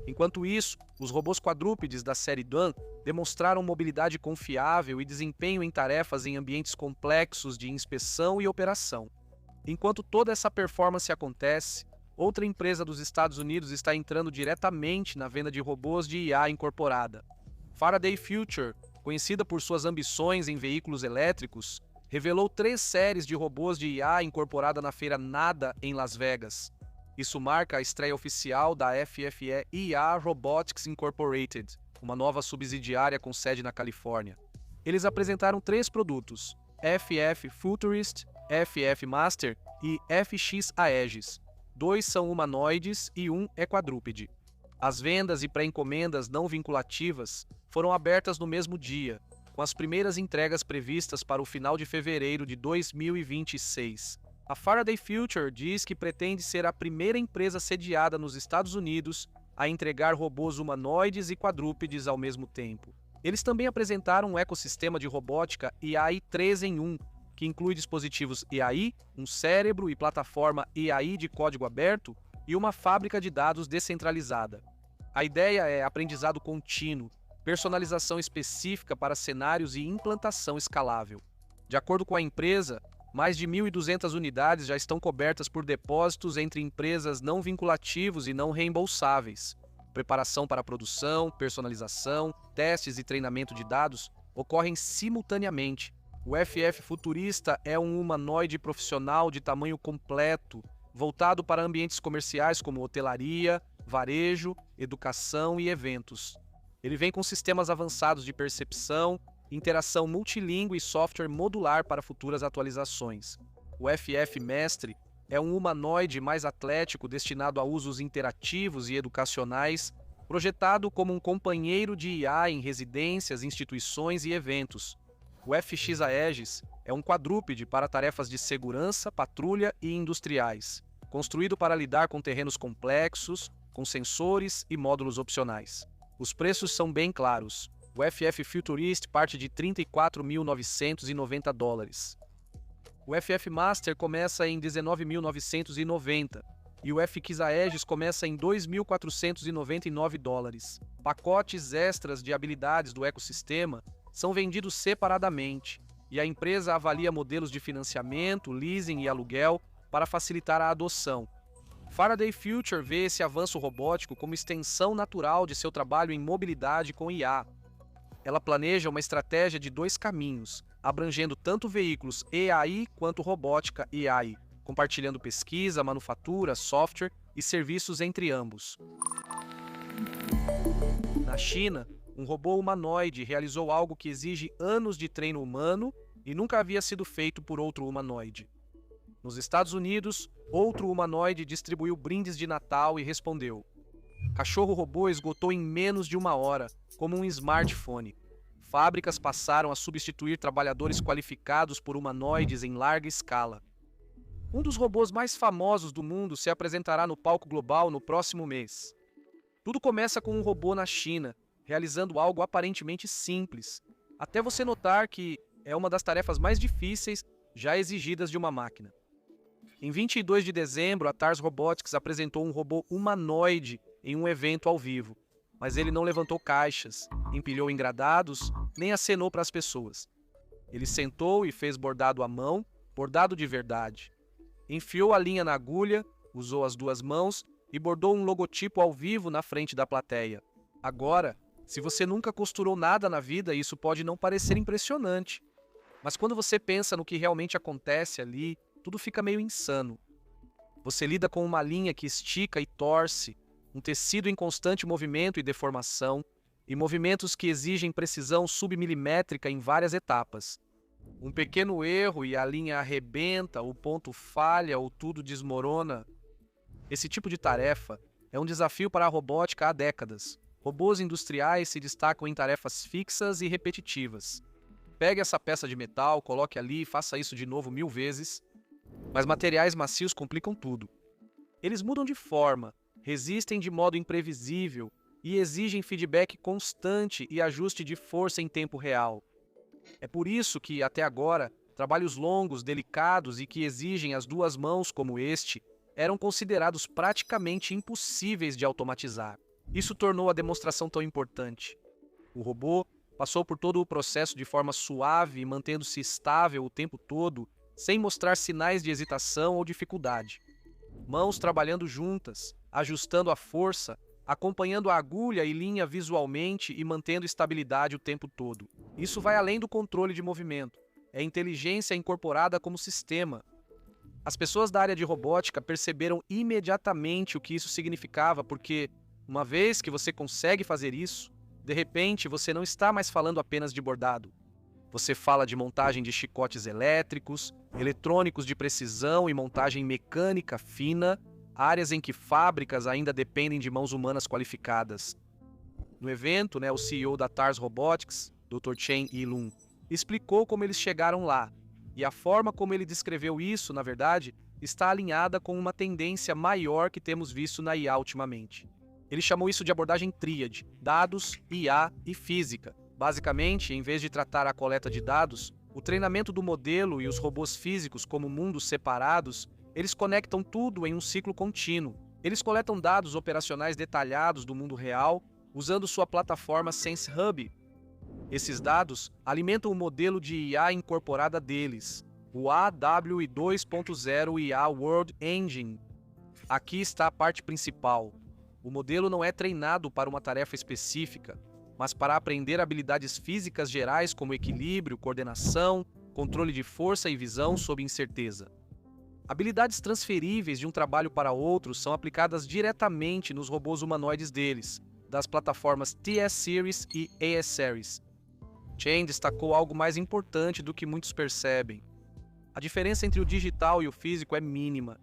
Enquanto isso, os robôs quadrúpedes da série Dawn demonstraram mobilidade confiável e desempenho em tarefas em ambientes complexos de inspeção e operação. Enquanto toda essa performance acontece, outra empresa dos Estados Unidos está entrando diretamente na venda de robôs de IA incorporada. Faraday Future, conhecida por suas ambições em veículos elétricos, revelou 3 séries de robôs de IA incorporada na feira NADA em Las Vegas. Isso marca a estreia oficial da FFE IA Robotics Incorporated, uma nova subsidiária com sede na Califórnia. Eles apresentaram 3 produtos, FF Futurist, FF Master e FX Aegis. 2 são humanoides e 1 é quadrúpede. As vendas e pré-encomendas não vinculativas foram abertas no mesmo dia, com as primeiras entregas previstas para o final de fevereiro de 2026. A Faraday Future diz que pretende ser a primeira empresa sediada nos Estados Unidos a entregar robôs humanoides e quadrúpedes ao mesmo tempo. Eles também apresentaram um ecossistema de robótica IAI 3 em 1, que inclui dispositivos IAI, um cérebro e plataforma IAI de código aberto e uma fábrica de dados descentralizada. A ideia é aprendizado contínuo, personalização específica para cenários e implantação escalável. De acordo com a empresa, mais de 1.200 unidades já estão cobertas por depósitos entre empresas não vinculativos e não reembolsáveis. Preparação para a produção, personalização, testes e treinamento de dados ocorrem simultaneamente. O FF Futurista é um humanoide profissional de tamanho completo, voltado para ambientes comerciais como hotelaria, varejo, educação e eventos. Ele vem com sistemas avançados de percepção, interação multilíngue e software modular para futuras atualizações. O FF Mestre é um humanoide mais atlético destinado a usos interativos e educacionais, projetado como um companheiro de IA em residências, instituições e eventos. O FX Aegis é um quadrúpede para tarefas de segurança, patrulha e industriais, construído para lidar com terrenos complexos, com sensores e módulos opcionais. Os preços são bem claros. O FF Futurist parte de $39.990. O FF Master começa em $19.990 e o FX Aegis começa em $2.499. Pacotes extras de habilidades do ecossistema são vendidos separadamente e a empresa avalia modelos de financiamento, leasing e aluguel para facilitar a adoção. Faraday Future vê esse avanço robótico como extensão natural de seu trabalho em mobilidade com IA. Ela planeja uma estratégia de 2 caminhos, abrangendo tanto veículos EAI quanto robótica EAI, compartilhando pesquisa, manufatura, software e serviços entre ambos. Na China, um robô humanoide realizou algo que exige anos de treino humano e nunca havia sido feito por outro humanoide. Nos Estados Unidos, outro humanoide distribuiu brindes de Natal e respondeu: cachorro-robô esgotou em menos de 1 hora, como um smartphone. Fábricas passaram a substituir trabalhadores qualificados por humanoides em larga escala. Um dos robôs mais famosos do mundo se apresentará no palco global no próximo mês. Tudo começa com um robô na China, realizando algo aparentemente simples, até você notar que é uma das tarefas mais difíceis já exigidas de uma máquina. Em 22 de dezembro, a Tars Robotics apresentou um robô humanoide em um evento ao vivo, mas ele não levantou caixas, empilhou engradados, nem acenou para as pessoas. Ele sentou e fez bordado à mão, bordado de verdade. Enfiou a linha na agulha, usou as duas mãos e bordou um logotipo ao vivo na frente da plateia. Agora, se você nunca costurou nada na vida, isso pode não parecer impressionante. Mas quando você pensa no que realmente acontece ali, tudo fica meio insano. Você lida com uma linha que estica e torce, um tecido em constante movimento e deformação, e movimentos que exigem precisão submilimétrica em várias etapas. Um pequeno erro e a linha arrebenta, o ponto falha ou tudo desmorona. Esse tipo de tarefa é um desafio para a robótica há décadas. Robôs industriais se destacam em tarefas fixas e repetitivas. Pegue essa peça de metal, coloque ali e faça isso de novo 1000 vezes. Mas materiais macios complicam tudo. Eles mudam de forma, resistem de modo imprevisível e exigem feedback constante e ajuste de força em tempo real. É por isso que, até agora, trabalhos longos, delicados e que exigem as duas mãos como este eram considerados praticamente impossíveis de automatizar. Isso tornou a demonstração tão importante. O robô passou por todo o processo de forma suave, mantendo-se estável o tempo todo, sem mostrar sinais de hesitação ou dificuldade. Mãos trabalhando juntas, ajustando a força, acompanhando a agulha e linha visualmente e mantendo estabilidade o tempo todo. Isso vai além do controle de movimento. É inteligência incorporada como sistema. As pessoas da área de robótica perceberam imediatamente o que isso significava, porque, uma vez que você consegue fazer isso, de repente você não está mais falando apenas de bordado. Você fala de montagem de chicotes elétricos, eletrônicos de precisão e montagem mecânica fina, áreas em que fábricas ainda dependem de mãos humanas qualificadas. No evento, o CEO da Tars Robotics, Dr. Chen Yilun, explicou como eles chegaram lá, e a forma como ele descreveu isso, na verdade, está alinhada com uma tendência maior que temos visto na IA ultimamente. Ele chamou isso de abordagem tríade: dados, IA e física. Basicamente, em vez de tratar a coleta de dados, o treinamento do modelo e os robôs físicos como mundos separados, eles conectam tudo em um ciclo contínuo. Eles coletam dados operacionais detalhados do mundo real, usando sua plataforma Sense Hub. Esses dados alimentam o modelo de IA incorporada deles, o AWI 2.0 IA World Engine. Aqui está a parte principal. O modelo não é treinado para uma tarefa específica, mas para aprender habilidades físicas gerais como equilíbrio, coordenação, controle de força e visão sob incerteza. Habilidades transferíveis de um trabalho para outro são aplicadas diretamente nos robôs humanoides deles, das plataformas TS-Series e AS-Series. Chen destacou algo mais importante do que muitos percebem. A diferença entre o digital e o físico é mínima.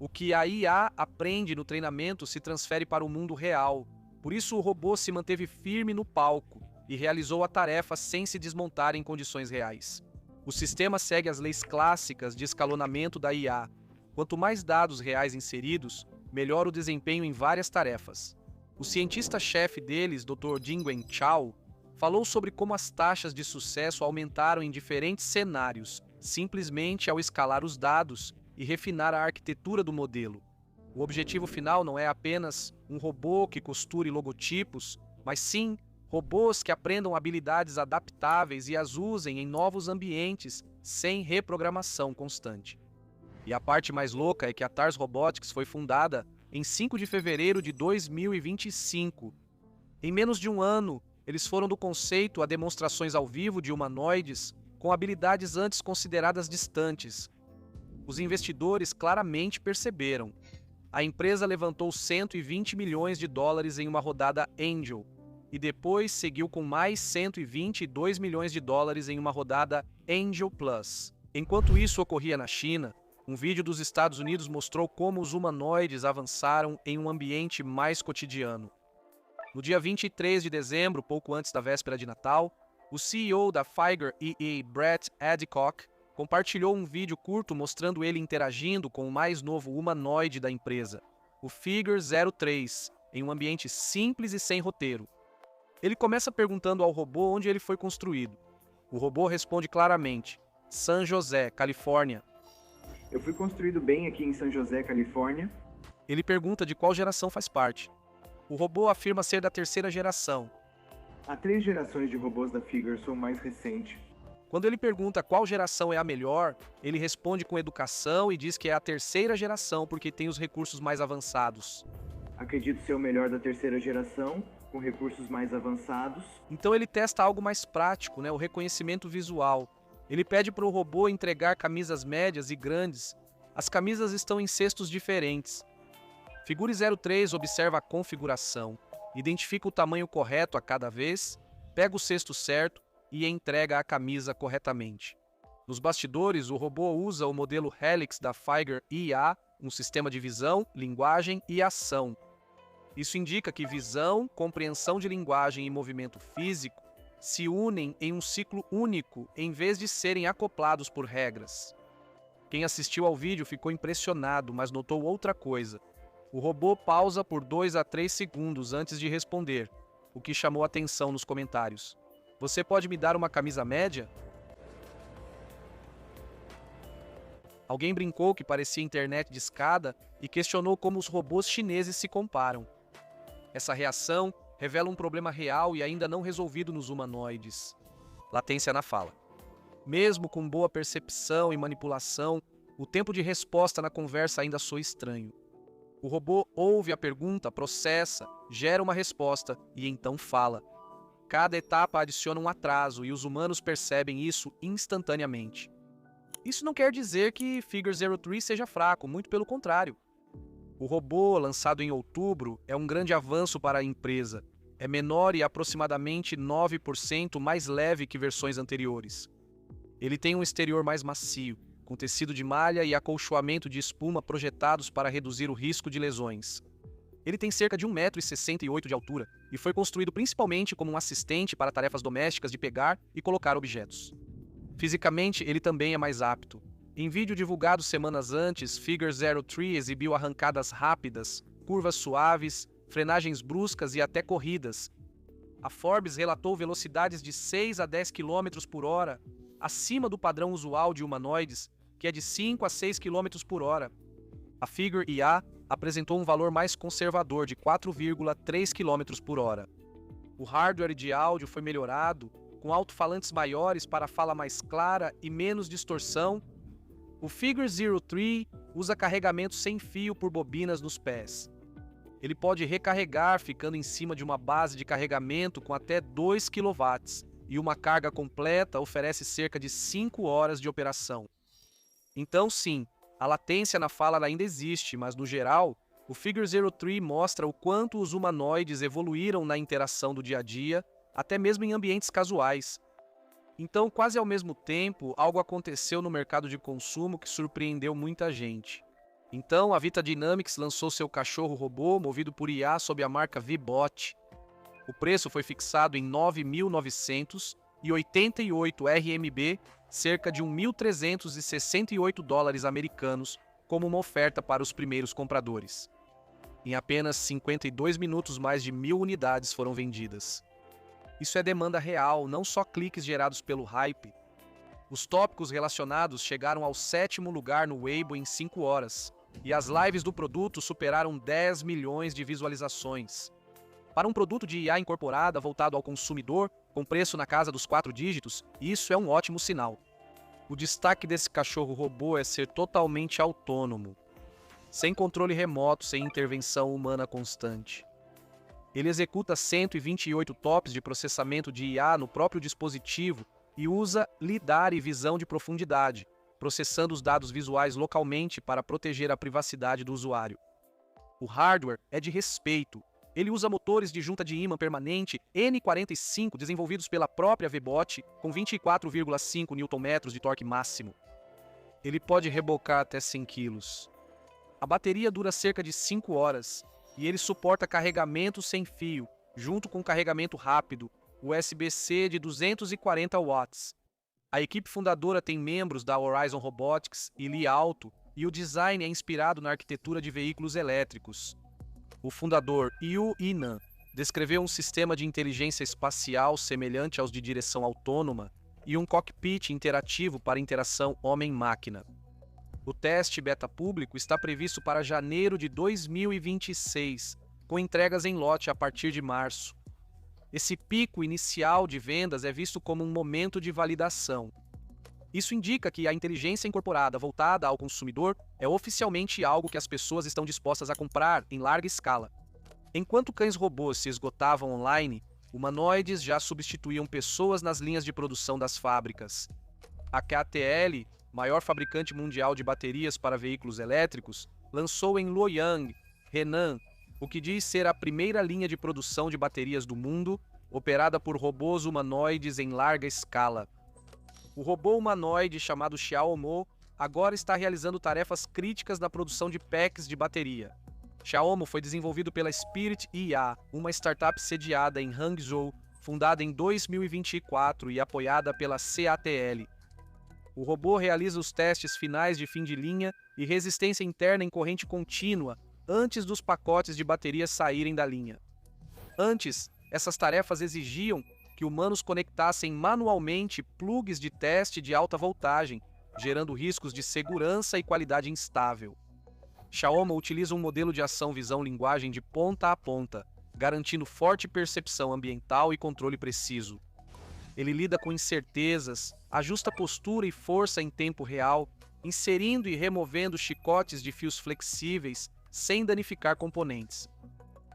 O que a IA aprende no treinamento se transfere para o mundo real. Por isso o robô se manteve firme no palco e realizou a tarefa sem se desmontar em condições reais. O sistema segue as leis clássicas de escalonamento da IA. Quanto mais dados reais inseridos, melhor o desempenho em várias tarefas. O cientista-chefe deles, Dr. Jingwen Zhao, falou sobre como as taxas de sucesso aumentaram em diferentes cenários, simplesmente ao escalar os dados e refinar a arquitetura do modelo. O objetivo final não é apenas um robô que costure logotipos, mas sim robôs que aprendam habilidades adaptáveis e as usem em novos ambientes sem reprogramação constante. E a parte mais louca é que a Tars Robotics foi fundada em 5 de fevereiro de 2025. Em menos de um ano, eles foram do conceito a demonstrações ao vivo de humanoides com habilidades antes consideradas distantes. Os investidores claramente perceberam. A empresa levantou 120 milhões de dólares em uma rodada Angel e depois seguiu com mais 122 milhões de dólares em uma rodada Angel Plus. Enquanto isso ocorria na China, um vídeo dos Estados Unidos mostrou como os humanoides avançaram em um ambiente mais cotidiano. No dia 23 de dezembro, pouco antes da véspera de Natal, o CEO da Figer EE, Brett Adcock, compartilhou um vídeo curto mostrando ele interagindo com o mais novo humanoide da empresa, o Figure 03, em um ambiente simples e sem roteiro. Ele começa perguntando ao robô onde ele foi construído. O robô responde claramente: San José, Califórnia. Eu fui construído bem aqui em San José, Califórnia. Ele pergunta de qual geração faz parte. O robô afirma ser da terceira geração. Há 3 gerações de robôs da Figure, sou o mais recente. Quando ele pergunta qual geração é a melhor, ele responde com educação e diz que é a terceira geração porque tem os recursos mais avançados. Acredito ser o melhor da terceira geração, com recursos mais avançados. Então ele testa algo mais prático, o reconhecimento visual. Ele pede para o robô entregar camisas médias e grandes. As camisas estão em cestos diferentes. Figure 03 observa a configuração, identifica o tamanho correto a cada vez, pega o cesto certo e entrega a camisa corretamente. Nos bastidores, o robô usa o modelo Helix da Figure IA, um sistema de visão, linguagem e ação. Isso indica que visão, compreensão de linguagem e movimento físico se unem em um ciclo único em vez de serem acoplados por regras. Quem assistiu ao vídeo ficou impressionado, mas notou outra coisa. O robô pausa por 2 a 3 segundos antes de responder, o que chamou atenção nos comentários. Você pode me dar uma camisa média? Alguém brincou que parecia internet de escada e questionou como os robôs chineses se comparam. Essa reação revela um problema real e ainda não resolvido nos humanoides: latência na fala. Mesmo com boa percepção e manipulação, o tempo de resposta na conversa ainda soa estranho. O robô ouve a pergunta, processa, gera uma resposta e então fala. Cada etapa adiciona um atraso e os humanos percebem isso instantaneamente. Isso não quer dizer que Figure 03 seja fraco, muito pelo contrário. O robô, lançado em outubro, é um grande avanço para a empresa. É menor e aproximadamente 9% mais leve que versões anteriores. Ele tem um exterior mais macio, com tecido de malha e acolchoamento de espuma projetados para reduzir o risco de lesões. Ele tem cerca de 1,68 m de altura e foi construído principalmente como um assistente para tarefas domésticas de pegar e colocar objetos. Fisicamente, ele também é mais apto. Em vídeo divulgado semanas antes, Figure 03 exibiu arrancadas rápidas, curvas suaves, frenagens bruscas e até corridas. A Forbes relatou velocidades de 6 a 10 km por hora, acima do padrão usual de humanoides, que é de 5 a 6 km por hora. A Figure IA apresentou um valor mais conservador de 4,3 km por hora. O hardware de áudio foi melhorado, com alto-falantes maiores para fala mais clara e menos distorção. O Figure 03 usa carregamento sem fio por bobinas nos pés. Ele pode recarregar ficando em cima de uma base de carregamento com até 2 kW, e uma carga completa oferece cerca de 5 horas de operação. Então sim, a latência na fala ainda existe, mas no geral, o Figure 03 mostra o quanto os humanoides evoluíram na interação do dia a dia, até mesmo em ambientes casuais. Então, quase ao mesmo tempo, algo aconteceu no mercado de consumo que surpreendeu muita gente. Então, a Vita Dynamics lançou seu cachorro-robô movido por IA sob a marca VBot. O preço foi fixado em 9.988 RMB, cerca de 1.368 dólares americanos, como uma oferta para os primeiros compradores. Em apenas 52 minutos, mais de 1.000 unidades foram vendidas. Isso é demanda real, não só cliques gerados pelo hype. Os tópicos relacionados chegaram ao 7º lugar no Weibo em 5 horas, e as lives do produto superaram 10 milhões de visualizações. Para um produto de IA incorporada voltado ao consumidor, com preço na casa dos 4 dígitos, isso é um ótimo sinal. O destaque desse cachorro-robô é ser totalmente autônomo, sem controle remoto, sem intervenção humana constante. Ele executa 128 TOPS de processamento de IA no próprio dispositivo e usa lidar e visão de profundidade, processando os dados visuais localmente para proteger a privacidade do usuário. O hardware é de respeito. Ele usa motores de junta de ímã permanente N45 desenvolvidos pela própria VBot, com 24,5 Nm de torque máximo. Ele pode rebocar até 100 kg. A bateria dura cerca de 5 horas e ele suporta carregamento sem fio, junto com carregamento rápido, USB-C de 240 watts. A equipe fundadora tem membros da Horizon Robotics e Li Auto, e o design é inspirado na arquitetura de veículos elétricos. O fundador Yu Inan descreveu um sistema de inteligência espacial semelhante aos de direção autônoma e um cockpit interativo para interação homem-máquina. O teste beta público está previsto para janeiro de 2026, com entregas em lote a partir de março. Esse pico inicial de vendas é visto como um momento de validação. Isso indica que a inteligência incorporada voltada ao consumidor é oficialmente algo que as pessoas estão dispostas a comprar em larga escala. Enquanto cães-robôs se esgotavam online, humanoides já substituíam pessoas nas linhas de produção das fábricas. A CATL, maior fabricante mundial de baterias para veículos elétricos, lançou em Luoyang, Henan, o que diz ser a primeira linha de produção de baterias do mundo, operada por robôs humanoides em larga escala. O robô humanoide chamado Xiaomo agora está realizando tarefas críticas na produção de packs de bateria. Xiaomo foi desenvolvido pela Spirit IA, uma startup sediada em Hangzhou, fundada em 2024 e apoiada pela CATL. O robô realiza os testes finais de fim de linha e resistência interna em corrente contínua antes dos pacotes de baterias saírem da linha. Antes, essas tarefas exigiam que humanos conectassem manualmente plugs de teste de alta voltagem, gerando riscos de segurança e qualidade instável. Xiaomi utiliza um modelo de ação-visão-linguagem de ponta a ponta, garantindo forte percepção ambiental e controle preciso. Ele lida com incertezas, ajusta postura e força em tempo real, inserindo e removendo chicotes de fios flexíveis sem danificar componentes.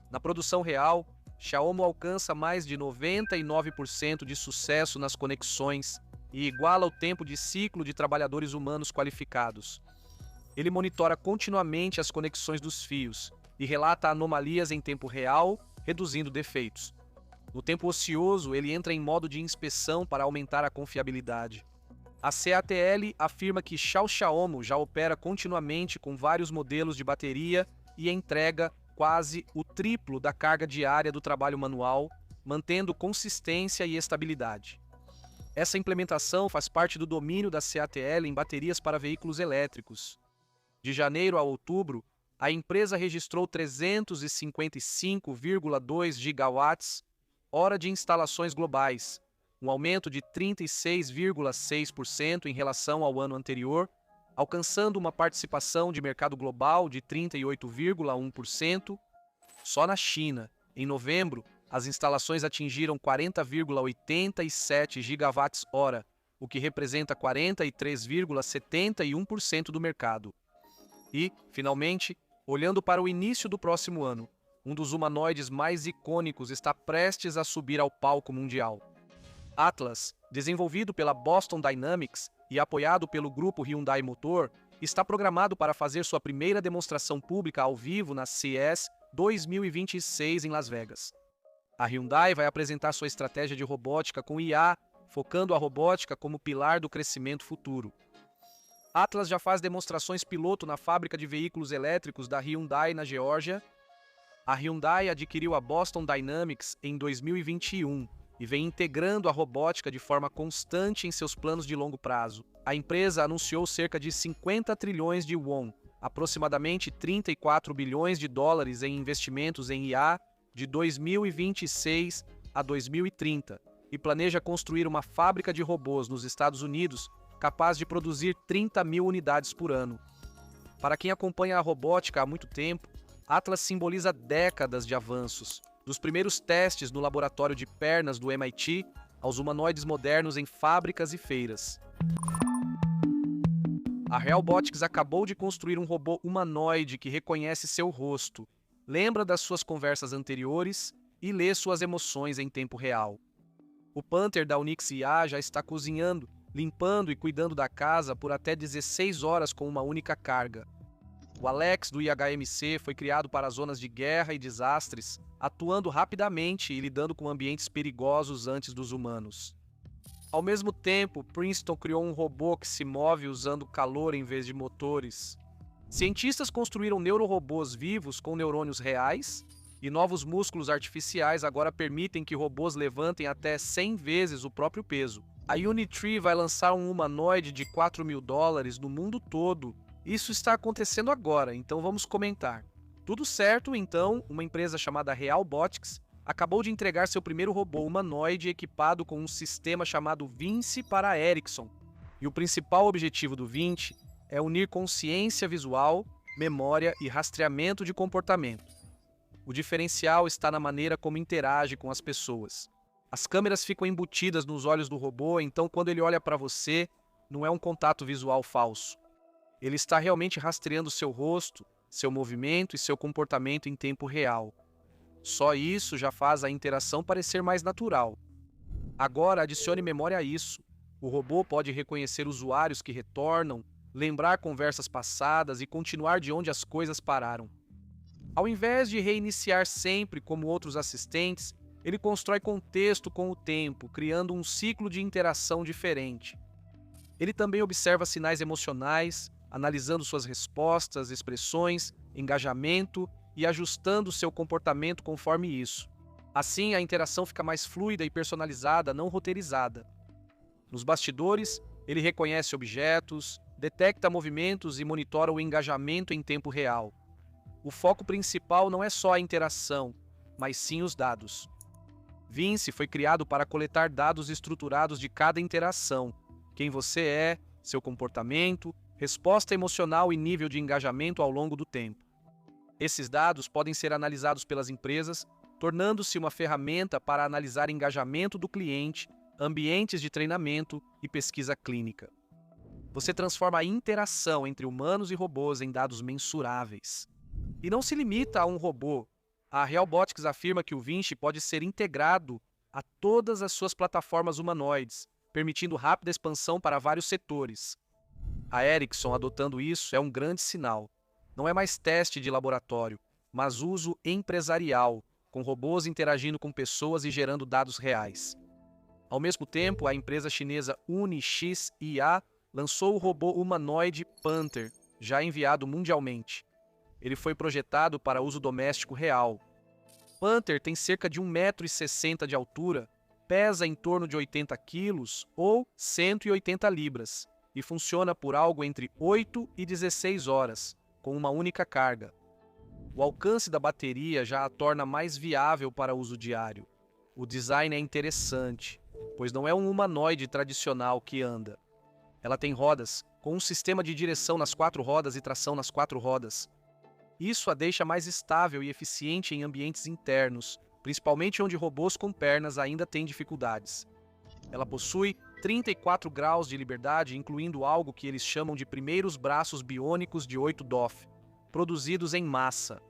Na produção real, Xiaomi alcança mais de 99% de sucesso nas conexões e iguala o tempo de ciclo de trabalhadores humanos qualificados. Ele monitora continuamente as conexões dos fios e relata anomalias em tempo real, reduzindo defeitos. No tempo ocioso, ele entra em modo de inspeção para aumentar a confiabilidade. A CATL afirma que Xiaomi já opera continuamente com vários modelos de bateria e entrega quase o triplo da carga diária do trabalho manual, mantendo consistência e estabilidade. Essa implementação faz parte do domínio da CATL em baterias para veículos elétricos. De janeiro a outubro, a empresa registrou 355,2 gigawatts-hora de instalações globais, um aumento de 36,6% em relação ao ano anterior, alcançando uma participação de mercado global de 38,1%. Só na China, em novembro, as instalações atingiram 40,87 gigawatts-hora, o que representa 43,71% do mercado. E, finalmente, olhando para o início do próximo ano, um dos humanoides mais icônicos está prestes a subir ao palco mundial. Atlas, desenvolvido pela Boston Dynamics e apoiado pelo grupo Hyundai Motor, está programado para fazer sua primeira demonstração pública ao vivo na CES 2026 em Las Vegas. A Hyundai vai apresentar sua estratégia de robótica com IA, focando a robótica como pilar do crescimento futuro. Atlas já faz demonstrações piloto na fábrica de veículos elétricos da Hyundai na Geórgia. A Hyundai adquiriu a Boston Dynamics em 2021 e vem integrando a robótica de forma constante em seus planos de longo prazo. A empresa anunciou cerca de 50 trilhões de won, aproximadamente 34 bilhões de dólares em investimentos em IA de 2026 a 2030 e planeja construir uma fábrica de robôs nos Estados Unidos capaz de produzir 30 mil unidades por ano. Para quem acompanha a robótica há muito tempo, Atlas simboliza décadas de avanços, dos primeiros testes no laboratório de pernas do MIT aos humanoides modernos em fábricas e feiras. A Realbotix acabou de construir um robô humanoide que reconhece seu rosto, lembra das suas conversas anteriores e lê suas emoções em tempo real. O Panther da Onyx IA já está cozinhando, limpando e cuidando da casa por até 16 horas com uma única carga. O Alex do IHMC foi criado para zonas de guerra e desastres, atuando rapidamente e lidando com ambientes perigosos antes dos humanos. Ao mesmo tempo, Princeton criou um robô que se move usando calor em vez de motores. Cientistas construíram neurorobôs vivos com neurônios reais, e novos músculos artificiais agora permitem que robôs levantem até 100 vezes o próprio peso. A Unitree vai lançar um humanoide de $4.000 no mundo todo. Isso está acontecendo agora, então vamos comentar. Tudo certo, então, uma empresa chamada Realbotix acabou de entregar seu primeiro robô humanoide equipado com um sistema chamado Vinci para a Ericsson. E o principal objetivo do Vinci é unir consciência visual, memória e rastreamento de comportamento. O diferencial está na maneira como interage com as pessoas. As câmeras ficam embutidas nos olhos do robô, então quando ele olha para você, não é um contato visual falso. Ele está realmente rastreando seu rosto, seu movimento e seu comportamento em tempo real. Só isso já faz a interação parecer mais natural. Agora adicione memória a isso. O robô pode reconhecer usuários que retornam, lembrar conversas passadas e continuar de onde as coisas pararam. Ao invés de reiniciar sempre como outros assistentes, ele constrói contexto com o tempo, criando um ciclo de interação diferente. Ele também observa sinais emocionais, analisando suas respostas, expressões, engajamento e ajustando seu comportamento conforme isso. Assim, a interação fica mais fluida e personalizada, não roteirizada. Nos bastidores, ele reconhece objetos, detecta movimentos e monitora o engajamento em tempo real. O foco principal não é só a interação, mas sim os dados. Vinci foi criado para coletar dados estruturados de cada interação: quem você é, seu comportamento, resposta emocional e nível de engajamento ao longo do tempo. Esses dados podem ser analisados pelas empresas, tornando-se uma ferramenta para analisar engajamento do cliente, ambientes de treinamento e pesquisa clínica. Você transforma a interação entre humanos e robôs em dados mensuráveis. E não se limita a um robô. A Realbotix afirma que o Vinci pode ser integrado a todas as suas plataformas humanoides, permitindo rápida expansão para vários setores. A Ericsson adotando isso é um grande sinal. Não é mais teste de laboratório, mas uso empresarial, com robôs interagindo com pessoas e gerando dados reais. Ao mesmo tempo, a empresa chinesa UniXIA lançou o robô humanoide Panther, já enviado mundialmente. Ele foi projetado para uso doméstico real. Panther tem cerca de 1,60 m de altura, pesa em torno de 80 quilos ou 180 libras e funciona por algo entre 8 e 16 horas, com uma única carga. O alcance da bateria já a torna mais viável para uso diário. O design é interessante, pois não é um humanoide tradicional que anda. Ela tem rodas, com um sistema de direção nas 4 rodas e tração nas 4 rodas. Isso a deixa mais estável e eficiente em ambientes internos, principalmente onde robôs com pernas ainda têm dificuldades. Ela possui 34 graus de liberdade, incluindo algo que eles chamam de primeiros braços biônicos de 8 DOF, produzidos em massa.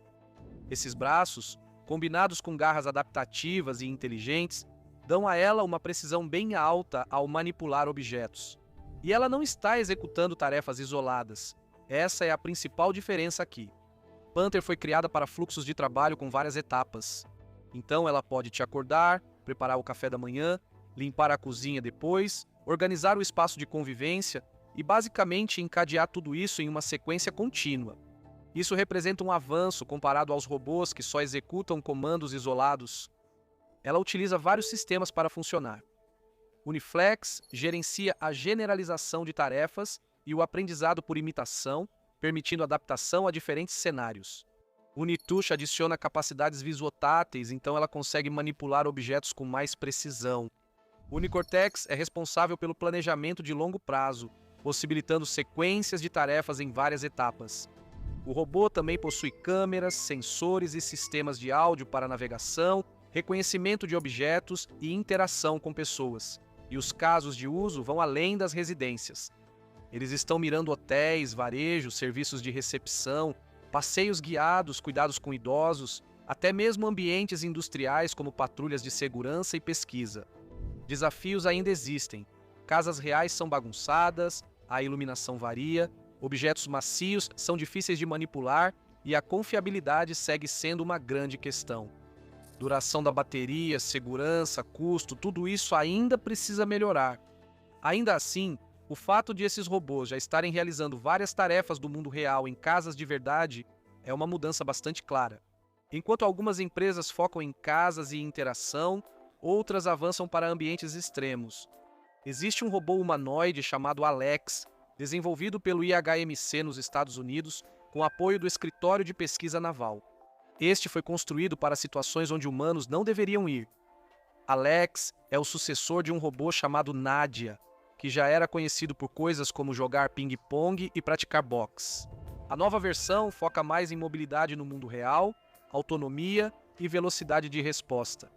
Esses braços, combinados com garras adaptativas e inteligentes, dão a ela uma precisão bem alta ao manipular objetos. E ela não está executando tarefas isoladas. Essa é a principal diferença aqui. Panther foi criada para fluxos de trabalho com várias etapas. Então ela pode te acordar, preparar o café da manhã, limpar a cozinha depois, organizar o espaço de convivência e basicamente encadear tudo isso em uma sequência contínua. Isso representa um avanço comparado aos robôs que só executam comandos isolados. Ela utiliza vários sistemas para funcionar. Uniflex gerencia a generalização de tarefas e o aprendizado por imitação, permitindo adaptação a diferentes cenários. Unitush adiciona capacidades visuotáteis, então ela consegue manipular objetos com mais precisão. Unicortex é responsável pelo planejamento de longo prazo, possibilitando sequências de tarefas em várias etapas. O robô também possui câmeras, sensores e sistemas de áudio para navegação, reconhecimento de objetos e interação com pessoas. E os casos de uso vão além das residências. Eles estão mirando hotéis, varejo, serviços de recepção, passeios guiados, cuidados com idosos, até mesmo ambientes industriais como patrulhas de segurança e pesquisa. Desafios ainda existem. Casas reais são bagunçadas, a iluminação varia, objetos macios são difíceis de manipular e a confiabilidade segue sendo uma grande questão. Duração da bateria, segurança, custo, tudo isso ainda precisa melhorar. Ainda assim, o fato de esses robôs já estarem realizando várias tarefas do mundo real em casas de verdade é uma mudança bastante clara. Enquanto algumas empresas focam em casas e interação, outras avançam para ambientes extremos. Existe um robô humanoide chamado Alex, desenvolvido pelo IHMC nos Estados Unidos, com apoio do Escritório de Pesquisa Naval. Este foi construído para situações onde humanos não deveriam ir. Alex é o sucessor de um robô chamado Nadia, que já era conhecido por coisas como jogar ping-pong e praticar boxe. A nova versão foca mais em mobilidade no mundo real, autonomia e velocidade de resposta.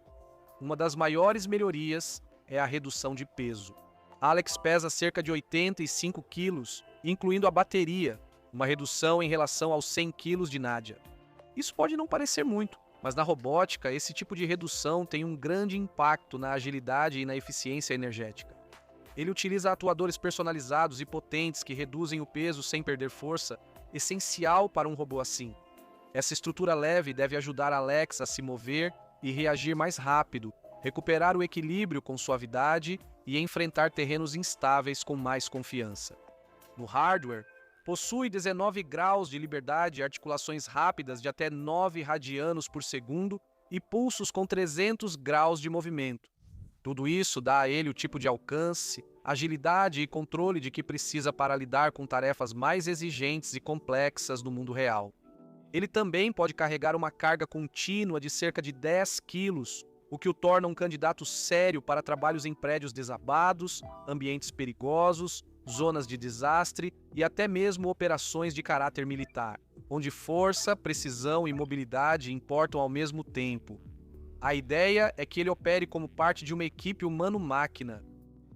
Uma das maiores melhorias é a redução de peso. Alex pesa cerca de 85 quilos, incluindo a bateria, uma redução em relação aos 100 quilos de Nadia. Isso pode não parecer muito, mas na robótica esse tipo de redução tem um grande impacto na agilidade e na eficiência energética. Ele utiliza atuadores personalizados e potentes que reduzem o peso sem perder força, essencial para um robô assim. Essa estrutura leve deve ajudar Alex a se mover e reagir mais rápido, recuperar o equilíbrio com suavidade e enfrentar terrenos instáveis com mais confiança. No hardware, possui 19 graus de liberdade e articulações rápidas de até 9 radianos por segundo e pulsos com 300 graus de movimento. Tudo isso dá a ele o tipo de alcance, agilidade e controle de que precisa para lidar com tarefas mais exigentes e complexas no mundo real. Ele também pode carregar uma carga contínua de cerca de 10 quilos, o que o torna um candidato sério para trabalhos em prédios desabados, ambientes perigosos, zonas de desastre e até mesmo operações de caráter militar, onde força, precisão e mobilidade importam ao mesmo tempo. A ideia é que ele opere como parte de uma equipe humano-máquina.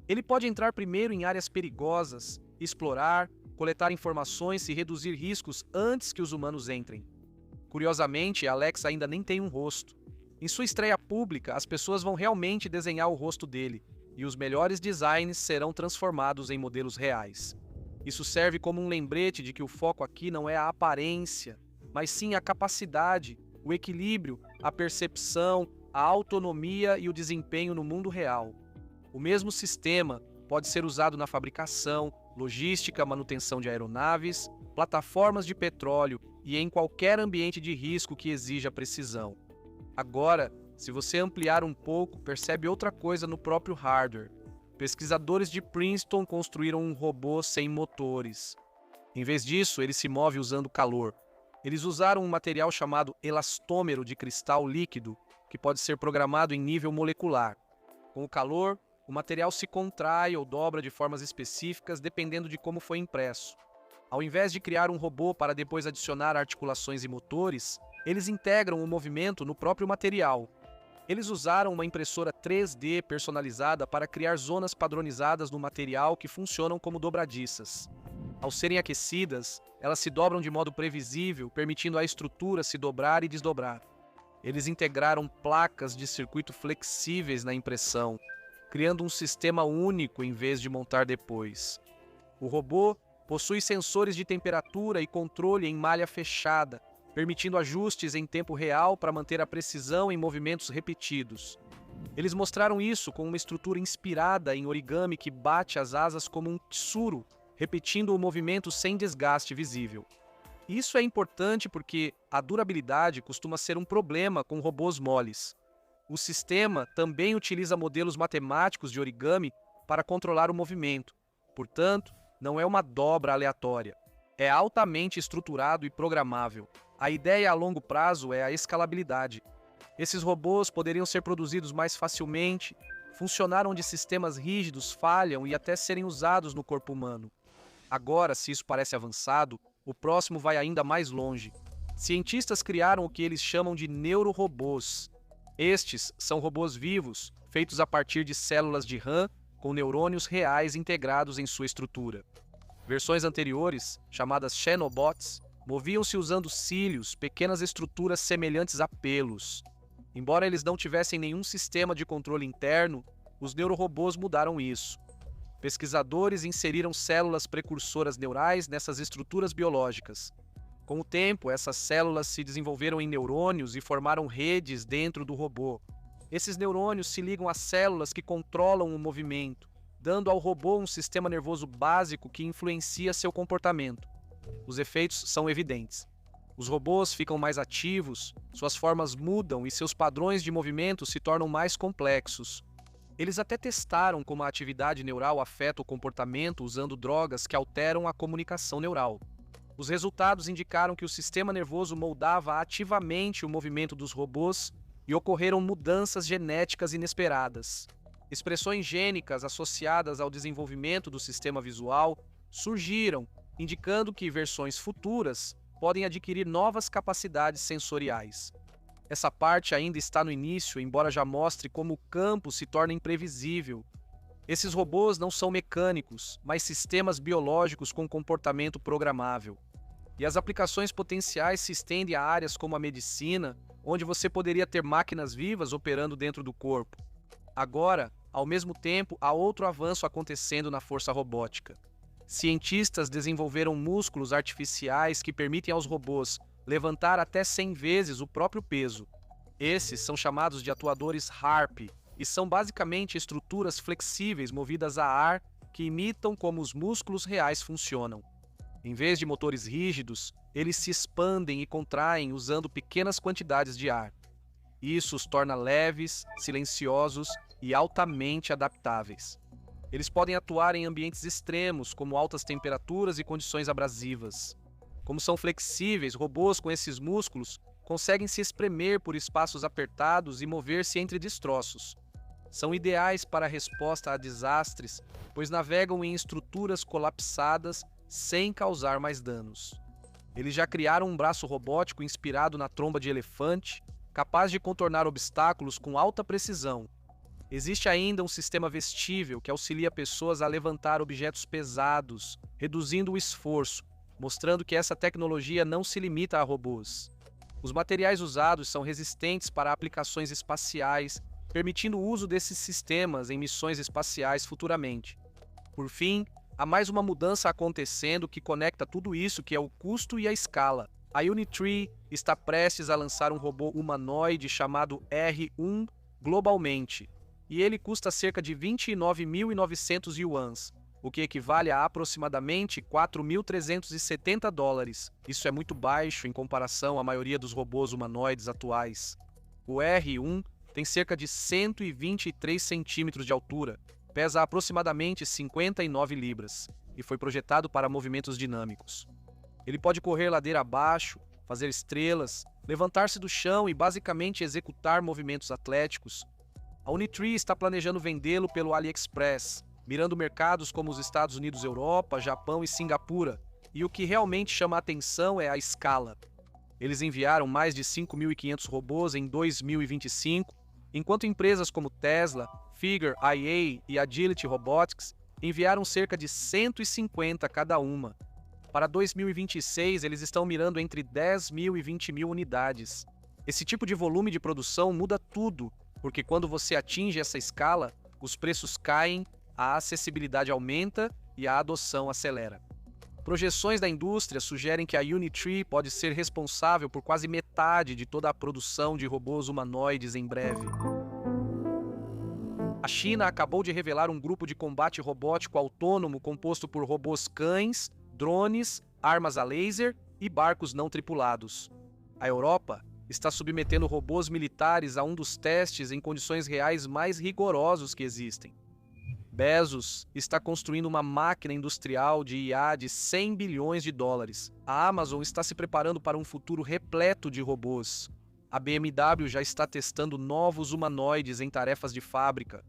Ele pode entrar primeiro em áreas perigosas, explorar, coletar informações e reduzir riscos antes que os humanos entrem. Curiosamente, Alex ainda nem tem um rosto. Em sua estreia pública, as pessoas vão realmente desenhar o rosto dele, e os melhores designs serão transformados em modelos reais. Isso serve como um lembrete de que o foco aqui não é a aparência, mas sim a capacidade, o equilíbrio, a percepção, a autonomia e o desempenho no mundo real. O mesmo sistema pode ser usado na fabricação, logística, manutenção de aeronaves, plataformas de petróleo e em qualquer ambiente de risco que exija precisão. Agora, se você ampliar um pouco, percebe outra coisa no próprio hardware. Pesquisadores de Princeton construíram um robô sem motores. Em vez disso, ele se move usando calor. Eles usaram um material chamado elastômero de cristal líquido, que pode ser programado em nível molecular. Com o calor, o material se contrai ou dobra de formas específicas dependendo de como foi impresso. Ao invés de criar um robô para depois adicionar articulações e motores, eles integram o movimento no próprio material. Eles usaram uma impressora 3D personalizada para criar zonas padronizadas no material que funcionam como dobradiças. Ao serem aquecidas, elas se dobram de modo previsível, permitindo à estrutura se dobrar e desdobrar. Eles integraram placas de circuito flexíveis na impressão, criando um sistema único em vez de montar depois. O robô possui sensores de temperatura e controle em malha fechada, permitindo ajustes em tempo real para manter a precisão em movimentos repetidos. Eles mostraram isso com uma estrutura inspirada em origami que bate as asas como um tsuru, repetindo o movimento sem desgaste visível. Isso é importante porque a durabilidade costuma ser um problema com robôs moles. O sistema também utiliza modelos matemáticos de origami para controlar o movimento. Portanto, não é uma dobra aleatória. É altamente estruturado e programável. A ideia a longo prazo é a escalabilidade. Esses robôs poderiam ser produzidos mais facilmente, funcionar onde sistemas rígidos falham e até serem usados no corpo humano. Agora, se isso parece avançado, o próximo vai ainda mais longe. Cientistas criaram o que eles chamam de neurorobôs. Estes são robôs vivos, feitos a partir de células de RAM com neurônios reais integrados em sua estrutura. Versões anteriores, chamadas Xenobots, moviam-se usando cílios, pequenas estruturas semelhantes a pelos. Embora eles não tivessem nenhum sistema de controle interno, os neurorobôs mudaram isso. Pesquisadores inseriram células precursoras neurais nessas estruturas biológicas. Com o tempo, essas células se desenvolveram em neurônios e formaram redes dentro do robô. Esses neurônios se ligam às células que controlam o movimento, dando ao robô um sistema nervoso básico que influencia seu comportamento. Os efeitos são evidentes. Os robôs ficam mais ativos, suas formas mudam e seus padrões de movimento se tornam mais complexos. Eles até testaram como a atividade neural afeta o comportamento usando drogas que alteram a comunicação neural. Os resultados indicaram que o sistema nervoso moldava ativamente o movimento dos robôs e ocorreram mudanças genéticas inesperadas. Expressões gênicas associadas ao desenvolvimento do sistema visual surgiram, indicando que versões futuras podem adquirir novas capacidades sensoriais. Essa parte ainda está no início, embora já mostre como o campo se torna imprevisível. Esses robôs não são mecânicos, mas sistemas biológicos com comportamento programável. E as aplicações potenciais se estendem a áreas como a medicina, onde você poderia ter máquinas vivas operando dentro do corpo. Agora, ao mesmo tempo, há outro avanço acontecendo na força robótica. Cientistas desenvolveram músculos artificiais que permitem aos robôs levantar até 100 vezes o próprio peso. Esses são chamados de atuadores HARP e são basicamente estruturas flexíveis movidas a ar que imitam como os músculos reais funcionam. Em vez de motores rígidos, eles se expandem e contraem usando pequenas quantidades de ar. Isso os torna leves, silenciosos e altamente adaptáveis. Eles podem atuar em ambientes extremos, como altas temperaturas e condições abrasivas. Como são flexíveis, robôs com esses músculos conseguem se espremer por espaços apertados e mover-se entre destroços. São ideais para a resposta a desastres, pois navegam em estruturas colapsadas sem causar mais danos. Eles já criaram um braço robótico inspirado na tromba de elefante, capaz de contornar obstáculos com alta precisão. Existe ainda um sistema vestível que auxilia pessoas a levantar objetos pesados, reduzindo o esforço, mostrando que essa tecnologia não se limita a robôs. Os materiais usados são resistentes para aplicações espaciais, permitindo o uso desses sistemas em missões espaciais futuramente. Por fim, há mais uma mudança acontecendo que conecta tudo isso, que é o custo e a escala. A Unitree está prestes a lançar um robô humanoide chamado R1 globalmente, e ele custa cerca de 29.900 yuans, o que equivale a aproximadamente 4.370 dólares. Isso é muito baixo em comparação à maioria dos robôs humanoides atuais. O R1 tem cerca de 123 centímetros de altura, pesa aproximadamente 59 libras e foi projetado para movimentos dinâmicos. Ele pode correr ladeira abaixo, fazer estrelas, levantar-se do chão e basicamente executar movimentos atléticos. A Unitree está planejando vendê-lo pelo AliExpress, mirando mercados como os Estados Unidos, Europa, Japão e Singapura, e o que realmente chama a atenção é a escala. Eles enviaram mais de 5.500 robôs em 2025, enquanto empresas como Tesla, Figure IA e Agility Robotics enviaram cerca de 150 cada uma. Para 2026, eles estão mirando entre 10.000 e 20.000 unidades. Esse tipo de volume de produção muda tudo, porque quando você atinge essa escala, os preços caem, a acessibilidade aumenta e a adoção acelera. Projeções da indústria sugerem que a Unitree pode ser responsável por quase metade de toda a produção de robôs humanoides em breve. A China acabou de revelar um grupo de combate robótico autônomo composto por robôs cães, drones, armas a laser e barcos não tripulados. A Europa está submetendo robôs militares a um dos testes em condições reais mais rigorosos que existem. Bezos está construindo uma máquina industrial de IA de 100 bilhões de dólares. A Amazon está se preparando para um futuro repleto de robôs. A BMW já está testando novos humanoides em tarefas de fábrica.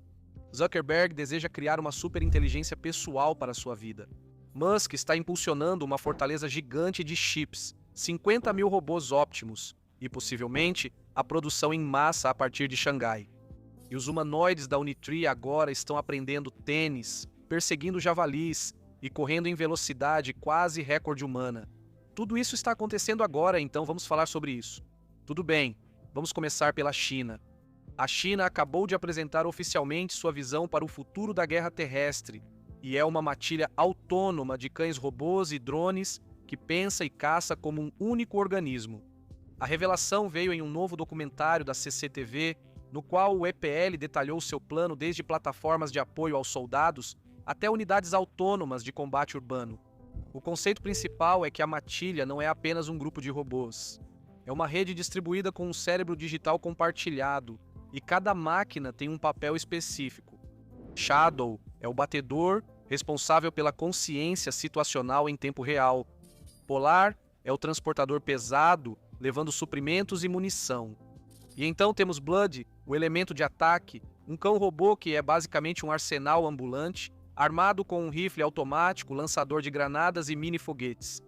Zuckerberg deseja criar uma superinteligência pessoal para sua vida. Musk está impulsionando uma fortaleza gigante de chips, 50.000 robôs óptimos e, possivelmente, a produção em massa a partir de Xangai. E os humanoides da Unitree agora estão aprendendo tênis, perseguindo javalis e correndo em velocidade quase recorde humana. Tudo isso está acontecendo agora, então vamos falar sobre isso. Tudo bem, vamos começar pela China. A China acabou de apresentar oficialmente sua visão para o futuro da guerra terrestre, e é uma matilha autônoma de cães-robôs e drones que pensa e caça como um único organismo. A revelação veio em um novo documentário da CCTV, no qual o EPL detalhou seu plano desde plataformas de apoio aos soldados até unidades autônomas de combate urbano. O conceito principal é que a matilha não é apenas um grupo de robôs. É uma rede distribuída com um cérebro digital compartilhado, e cada máquina tem um papel específico. Shadow é o batedor responsável pela consciência situacional em tempo real. Polar é o transportador pesado, levando suprimentos e munição. E então temos Blood, o elemento de ataque, um cão-robô que é basicamente um arsenal ambulante, armado com um rifle automático, lançador de granadas e mini-foguetes.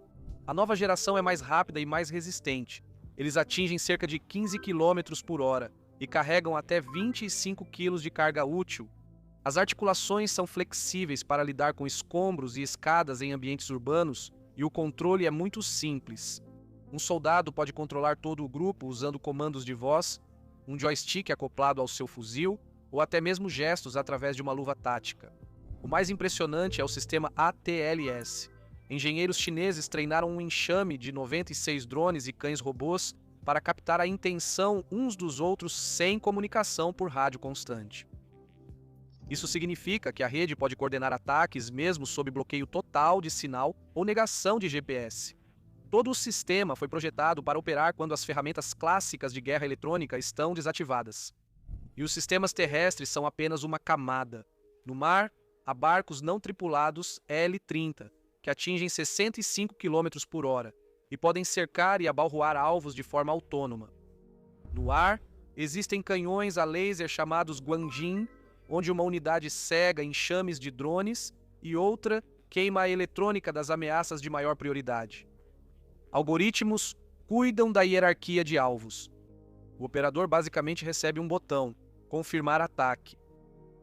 A nova geração é mais rápida e mais resistente. Eles atingem cerca de 15 km por hora e carregam até 25 kg de carga útil. As articulações são flexíveis para lidar com escombros e escadas em ambientes urbanos e o controle é muito simples. Um soldado pode controlar todo o grupo usando comandos de voz, um joystick acoplado ao seu fuzil ou até mesmo gestos através de uma luva tática. O mais impressionante é o sistema ATLS. Engenheiros chineses treinaram um enxame de 96 drones e cães-robôs para captar a intenção uns dos outros sem comunicação por rádio constante. Isso significa que a rede pode coordenar ataques mesmo sob bloqueio total de sinal ou negação de GPS. Todo o sistema foi projetado para operar quando as ferramentas clássicas de guerra eletrônica estão desativadas. E os sistemas terrestres são apenas uma camada. No mar, há barcos não tripulados L-30, que atingem 65 km por hora e podem cercar e abalroar alvos de forma autônoma. No ar, existem canhões a laser chamados Guanjin, onde uma unidade cega enxames de drones e outra queima a eletrônica das ameaças de maior prioridade. Algoritmos cuidam da hierarquia de alvos. O operador basicamente recebe um botão, confirmar ataque.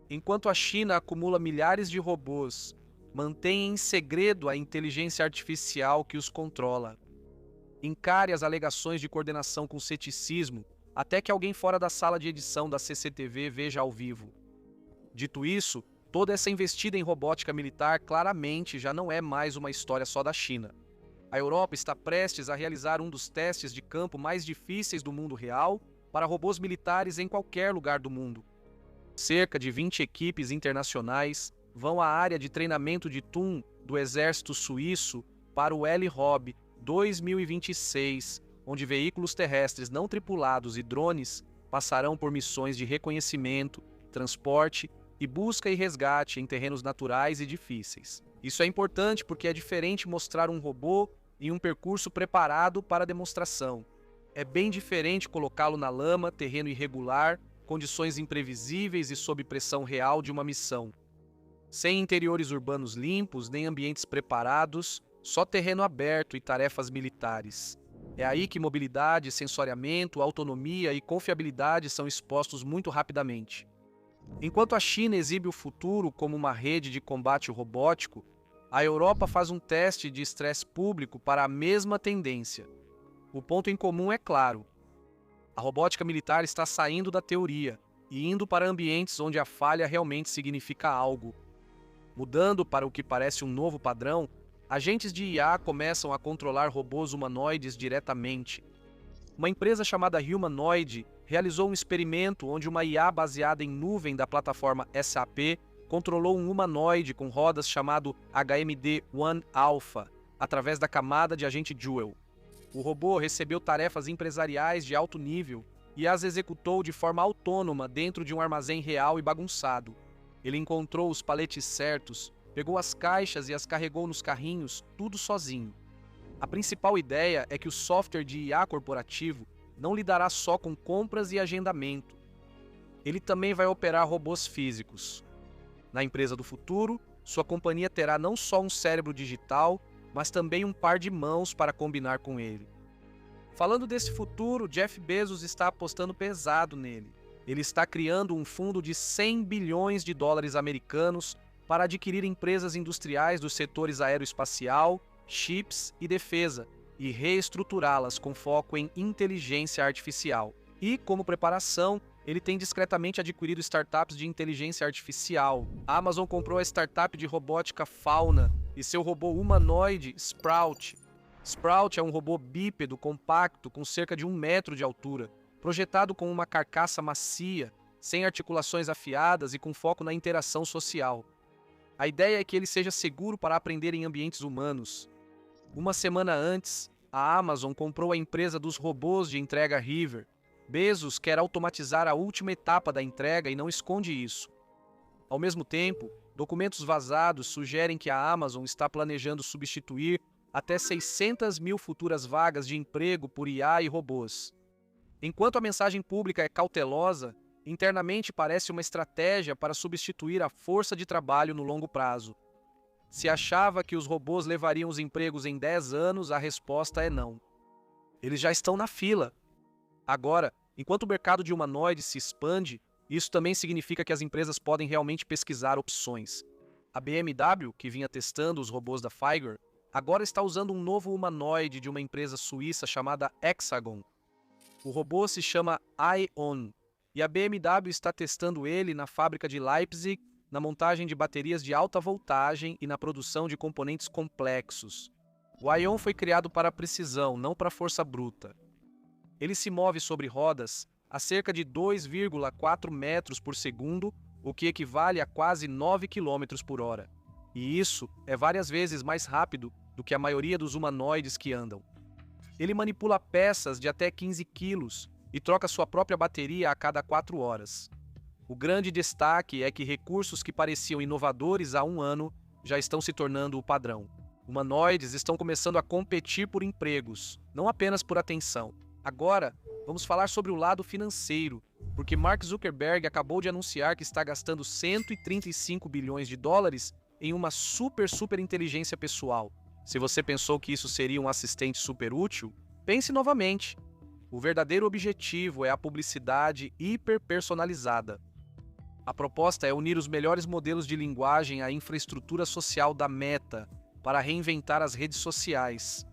Enquanto a China acumula milhares de robôs, mantém em segredo a inteligência artificial que os controla. Encare as alegações de coordenação com ceticismo, até que alguém fora da sala de edição da CCTV veja ao vivo. Dito isso, toda essa investida em robótica militar claramente já não é mais uma história só da China. A Europa está prestes a realizar um dos testes de campo mais difíceis do mundo real para robôs militares em qualquer lugar do mundo. Cerca de 20 equipes internacionais vão à área de treinamento de Thun do exército suíço para o L-Hob 2026, onde veículos terrestres não tripulados e drones passarão por missões de reconhecimento, transporte e busca e resgate em terrenos naturais e difíceis. Isso é importante porque é diferente mostrar um robô em um percurso preparado para demonstração. É bem diferente colocá-lo na lama, terreno irregular, condições imprevisíveis e sob pressão real de uma missão. Sem interiores urbanos limpos, nem ambientes preparados, só terreno aberto e tarefas militares. É aí que mobilidade, sensoriamento, autonomia e confiabilidade são expostos muito rapidamente. Enquanto a China exibe o futuro como uma rede de combate robótico, a Europa faz um teste de estresse público para a mesma tendência. O ponto em comum é claro. A robótica militar está saindo da teoria e indo para ambientes onde a falha realmente significa algo. Mudando para o que parece um novo padrão, agentes de IA começam a controlar robôs humanoides diretamente. Uma empresa chamada Humanoid realizou um experimento onde uma IA baseada em nuvem da plataforma SAP controlou um humanoide com rodas chamado HMD-1 Alpha, através da camada de agente Joule. O robô recebeu tarefas empresariais de alto nível e as executou de forma autônoma dentro de um armazém real e bagunçado. Ele encontrou os paletes certos, pegou as caixas e as carregou nos carrinhos, tudo sozinho. A principal ideia é que o software de IA corporativo não lidará só com compras e agendamento. Ele também vai operar robôs físicos. Na empresa do futuro, sua companhia terá não só um cérebro digital, mas também um par de mãos para combinar com ele. Falando desse futuro, Jeff Bezos está apostando pesado nele. Ele está criando um fundo de 100 bilhões de dólares americanos para adquirir empresas industriais dos setores aeroespacial, chips e defesa e reestruturá-las com foco em inteligência artificial. E, como preparação, ele tem discretamente adquirido startups de inteligência artificial. A Amazon comprou a startup de robótica Fauna e seu robô humanoide Sprout. Sprout é um robô bípedo compacto com cerca de 1 metro de altura, projetado com uma carcaça macia, sem articulações afiadas e com foco na interação social. A ideia é que ele seja seguro para aprender em ambientes humanos. Uma semana antes, a Amazon comprou a empresa dos robôs de entrega River. Bezos quer automatizar a última etapa da entrega e não esconde isso. Ao mesmo tempo, documentos vazados sugerem que a Amazon está planejando substituir até 600 mil futuras vagas de emprego por IA e robôs. Enquanto a mensagem pública é cautelosa, internamente parece uma estratégia para substituir a força de trabalho no longo prazo. Se achava que os robôs levariam os empregos em 10 anos, a resposta é não. Eles já estão na fila. Agora, enquanto o mercado de humanoides se expande, isso também significa que as empresas podem realmente pesquisar opções. A BMW, que vinha testando os robôs da Figer, agora está usando um novo humanoide de uma empresa suíça chamada Hexagon. O robô se chama ION, e a BMW está testando ele na fábrica de Leipzig, na montagem de baterias de alta voltagem e na produção de componentes complexos. O ION foi criado para a precisão, não para a força bruta. Ele se move sobre rodas a cerca de 2,4 metros por segundo, o que equivale a quase 9 km por hora. E isso é várias vezes mais rápido do que a maioria dos humanoides que andam. Ele manipula peças de até 15 quilos e troca sua própria bateria a cada 4 horas. O grande destaque é que recursos que pareciam inovadores há um ano já estão se tornando o padrão. Humanoides estão começando a competir por empregos, não apenas por atenção. Agora, vamos falar sobre o lado financeiro, porque Mark Zuckerberg acabou de anunciar que está gastando 135 bilhões de dólares em uma super inteligência pessoal. Se você pensou que isso seria um assistente super útil, pense novamente. O verdadeiro objetivo é a publicidade hiperpersonalizada. A proposta é unir os melhores modelos de linguagem à infraestrutura social da Meta para reinventar as redes sociais.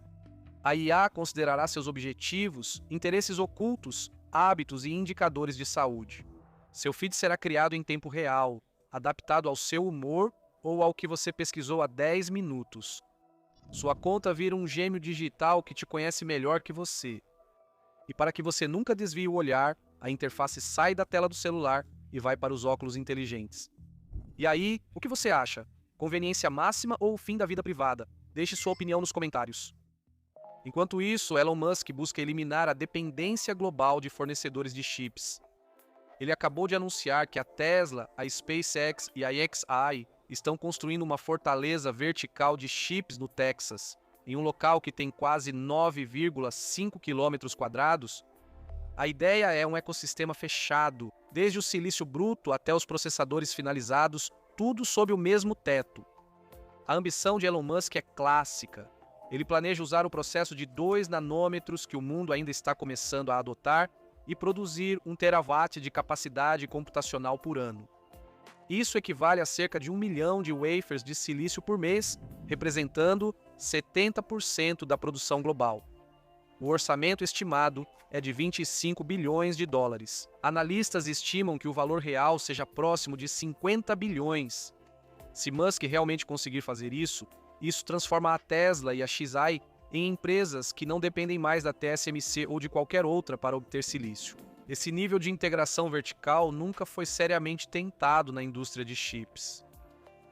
A IA considerará seus objetivos, interesses ocultos, hábitos e indicadores de saúde. Seu feed será criado em tempo real, adaptado ao seu humor ou ao que você pesquisou há 10 minutos. Sua conta vira um gêmeo digital que te conhece melhor que você. E para que você nunca desvie o olhar, a interface sai da tela do celular e vai para os óculos inteligentes. E aí, o que você acha? Conveniência máxima ou o fim da vida privada? Deixe sua opinião nos comentários. Enquanto isso, Elon Musk busca eliminar a dependência global de fornecedores de chips. Ele acabou de anunciar que a Tesla, a SpaceX e a xAI estão construindo uma fortaleza vertical de chips no Texas, em um local que tem quase 9,5 km². A ideia é um ecossistema fechado, desde o silício bruto até os processadores finalizados, tudo sob o mesmo teto. A ambição de Elon Musk é clássica. Ele planeja usar o processo de 2 nanômetros que o mundo ainda está começando a adotar e produzir 1 terawatt de capacidade computacional por ano. Isso equivale a cerca de 1 milhão de wafers de silício por mês, representando 70% da produção global. O orçamento estimado é de 25 bilhões de dólares. Analistas estimam que o valor real seja próximo de 50 bilhões. Se Musk realmente conseguir fazer isso transforma a Tesla e a xAI em empresas que não dependem mais da TSMC ou de qualquer outra para obter silício. Esse nível de integração vertical nunca foi seriamente tentado na indústria de chips.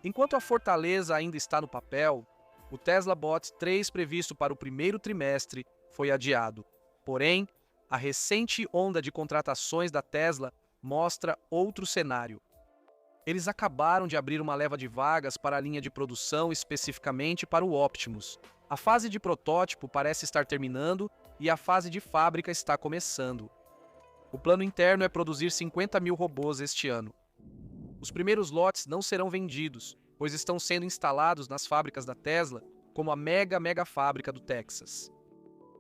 Enquanto a fortaleza ainda está no papel, o Tesla Bot 3 previsto para o primeiro trimestre foi adiado. Porém, a recente onda de contratações da Tesla mostra outro cenário. Eles acabaram de abrir uma leva de vagas para a linha de produção, especificamente para o Optimus. A fase de protótipo parece estar terminando e a fase de fábrica está começando. O plano interno é produzir 50 mil robôs este ano. Os primeiros lotes não serão vendidos, pois estão sendo instalados nas fábricas da Tesla, como a mega fábrica do Texas.